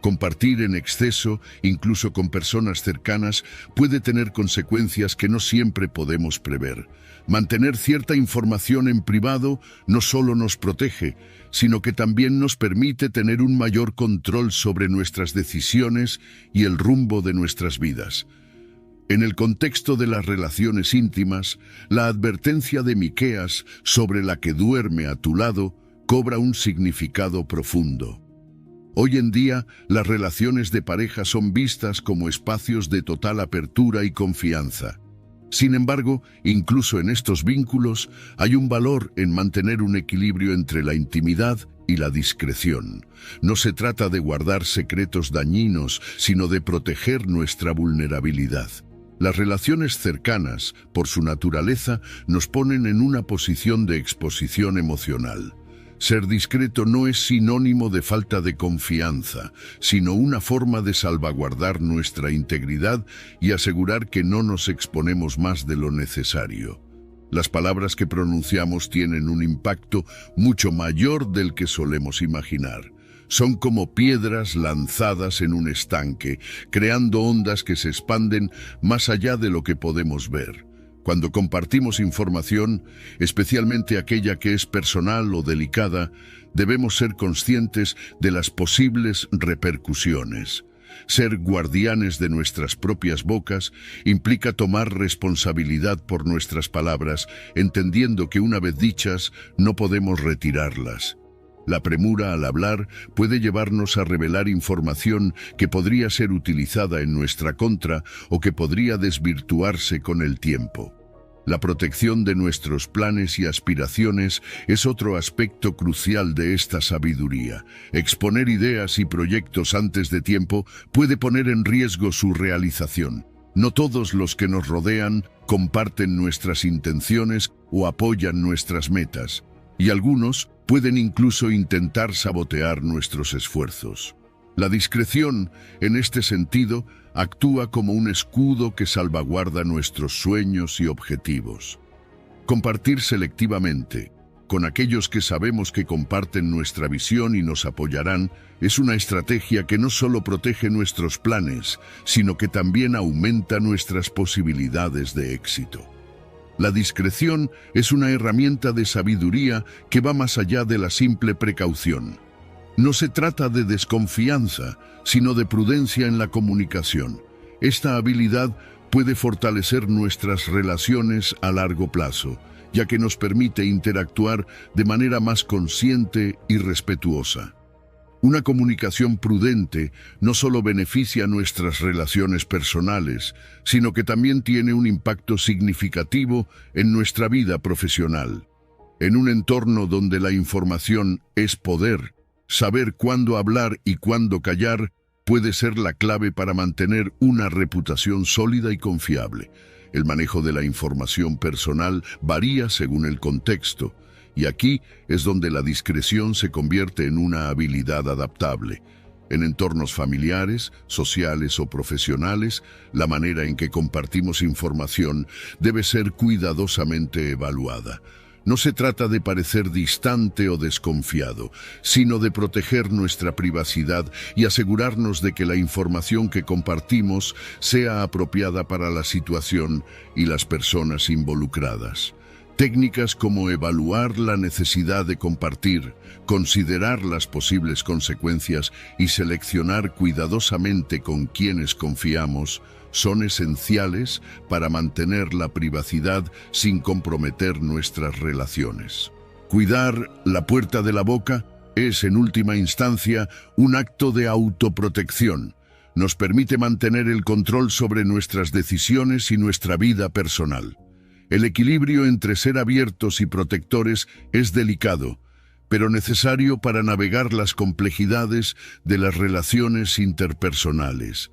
Compartir en exceso, incluso con personas cercanas, puede tener consecuencias que no siempre podemos prever. Mantener cierta información en privado no solo nos protege, sino que también nos permite tener un mayor control sobre nuestras decisiones y el rumbo de nuestras vidas. En el contexto de las relaciones íntimas, la advertencia de Miqueas sobre la que duerme a tu lado cobra un significado profundo. Hoy en día, las relaciones de pareja son vistas como espacios de total apertura y confianza. Sin embargo, incluso en estos vínculos, hay un valor en mantener un equilibrio entre la intimidad y la discreción. No se trata de guardar secretos dañinos, sino de proteger nuestra vulnerabilidad. Las relaciones cercanas, por su naturaleza, nos ponen en una posición de exposición emocional. Ser discreto no es sinónimo de falta de confianza, sino una forma de salvaguardar nuestra integridad y asegurar que no nos exponemos más de lo necesario. Las palabras que pronunciamos tienen un impacto mucho mayor del que solemos imaginar. Son como piedras lanzadas en un estanque, creando ondas que se expanden más allá de lo que podemos ver. Cuando compartimos información, especialmente aquella que es personal o delicada, debemos ser conscientes de las posibles repercusiones. Ser guardianes de nuestras propias bocas implica tomar responsabilidad por nuestras palabras, entendiendo que una vez dichas, no podemos retirarlas. La premura al hablar puede llevarnos a revelar información que podría ser utilizada en nuestra contra o que podría desvirtuarse con el tiempo. La protección de nuestros planes y aspiraciones es otro aspecto crucial de esta sabiduría. Exponer ideas y proyectos antes de tiempo puede poner en riesgo su realización. No todos los que nos rodean comparten nuestras intenciones o apoyan nuestras metas, y algunos pueden incluso intentar sabotear nuestros esfuerzos. La discreción, en este sentido, actúa como un escudo que salvaguarda nuestros sueños y objetivos. Compartir selectivamente, con aquellos que sabemos que comparten nuestra visión y nos apoyarán, es una estrategia que no solo protege nuestros planes, sino que también aumenta nuestras posibilidades de éxito. La discreción es una herramienta de sabiduría que va más allá de la simple precaución. No se trata de desconfianza, sino de prudencia en la comunicación. Esta habilidad puede fortalecer nuestras relaciones a largo plazo, ya que nos permite interactuar de manera más consciente y respetuosa. Una comunicación prudente no solo beneficia nuestras relaciones personales, sino que también tiene un impacto significativo en nuestra vida profesional. En un entorno donde la información es poder, saber cuándo hablar y cuándo callar puede ser la clave para mantener una reputación sólida y confiable. El manejo de la información personal varía según el contexto, y aquí es donde la discreción se convierte en una habilidad adaptable. En entornos familiares, sociales o profesionales, la manera en que compartimos información debe ser cuidadosamente evaluada. No se trata de parecer distante o desconfiado, sino de proteger nuestra privacidad y asegurarnos de que la información que compartimos sea apropiada para la situación y las personas involucradas. Técnicas como evaluar la necesidad de compartir, considerar las posibles consecuencias y seleccionar cuidadosamente con quienes confiamos son esenciales para mantener la privacidad sin comprometer nuestras relaciones. Cuidar la puerta de la boca es, en última instancia, un acto de autoprotección. Nos permite mantener el control sobre nuestras decisiones y nuestra vida personal. El equilibrio entre ser abiertos y protectores es delicado, pero necesario para navegar las complejidades de las relaciones interpersonales.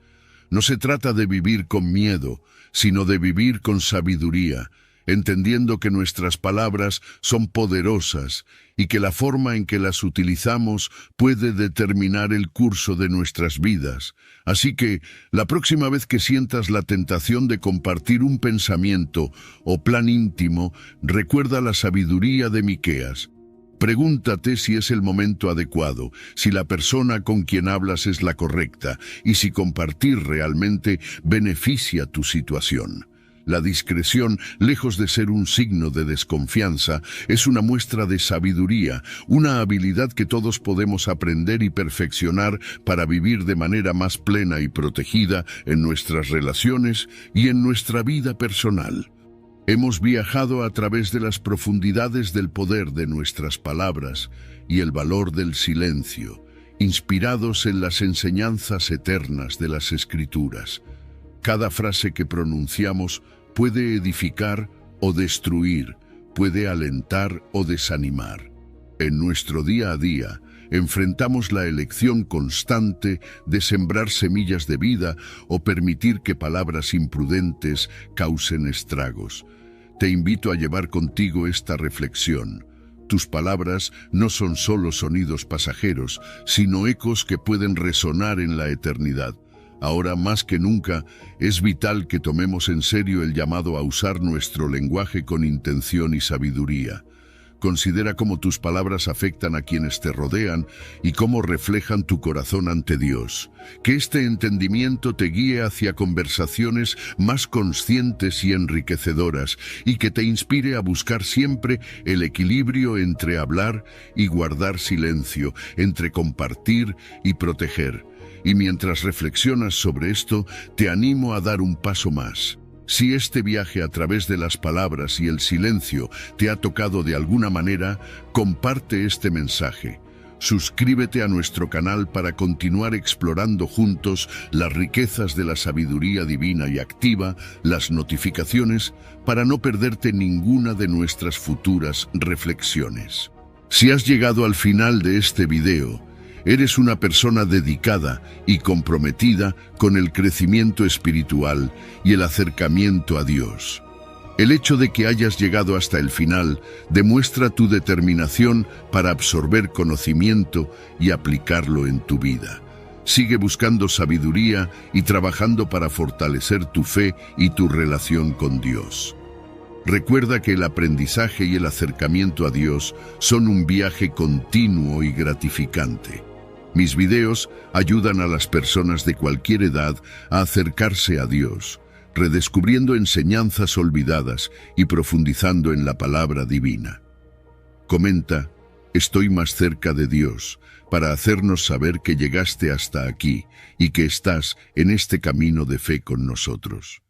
No se trata de vivir con miedo, sino de vivir con sabiduría, entendiendo que nuestras palabras son poderosas y que la forma en que las utilizamos puede determinar el curso de nuestras vidas. Así que, la próxima vez que sientas la tentación de compartir un pensamiento o plan íntimo, recuerda la sabiduría de Miqueas. Pregúntate si es el momento adecuado, si la persona con quien hablas es la correcta y si compartir realmente beneficia tu situación. La discreción, lejos de ser un signo de desconfianza, es una muestra de sabiduría, una habilidad que todos podemos aprender y perfeccionar para vivir de manera más plena y protegida en nuestras relaciones y en nuestra vida personal. Hemos viajado a través de las profundidades del poder de nuestras palabras y el valor del silencio, inspirados en las enseñanzas eternas de las Escrituras. Cada frase que pronunciamos puede edificar o destruir, puede alentar o desanimar. En nuestro día a día, enfrentamos la elección constante de sembrar semillas de vida o permitir que palabras imprudentes causen estragos. Te invito a llevar contigo esta reflexión. Tus palabras no son solo sonidos pasajeros, sino ecos que pueden resonar en la eternidad. Ahora más que nunca, es vital que tomemos en serio el llamado a usar nuestro lenguaje con intención y sabiduría. Considera cómo tus palabras afectan a quienes te rodean y cómo reflejan tu corazón ante Dios. Que este entendimiento te guíe hacia conversaciones más conscientes y enriquecedoras y que te inspire a buscar siempre el equilibrio entre hablar y guardar silencio, entre compartir y proteger. Y mientras reflexionas sobre esto, te animo a dar un paso más. Si este viaje a través de las palabras y el silencio te ha tocado de alguna manera, comparte este mensaje. Suscríbete a nuestro canal para continuar explorando juntos las riquezas de la sabiduría divina y activa las notificaciones para no perderte ninguna de nuestras futuras reflexiones. Si has llegado al final de este video, eres una persona dedicada y comprometida con el crecimiento espiritual y el acercamiento a Dios. El hecho de que hayas llegado hasta el final demuestra tu determinación para absorber conocimiento y aplicarlo en tu vida. Sigue buscando sabiduría y trabajando para fortalecer tu fe y tu relación con Dios. Recuerda que el aprendizaje y el acercamiento a Dios son un viaje continuo y gratificante. Mis videos ayudan a las personas de cualquier edad a acercarse a Dios, redescubriendo enseñanzas olvidadas y profundizando en la palabra divina. Comenta, estoy más cerca de Dios, para hacernos saber que llegaste hasta aquí y que estás en este camino de fe con nosotros.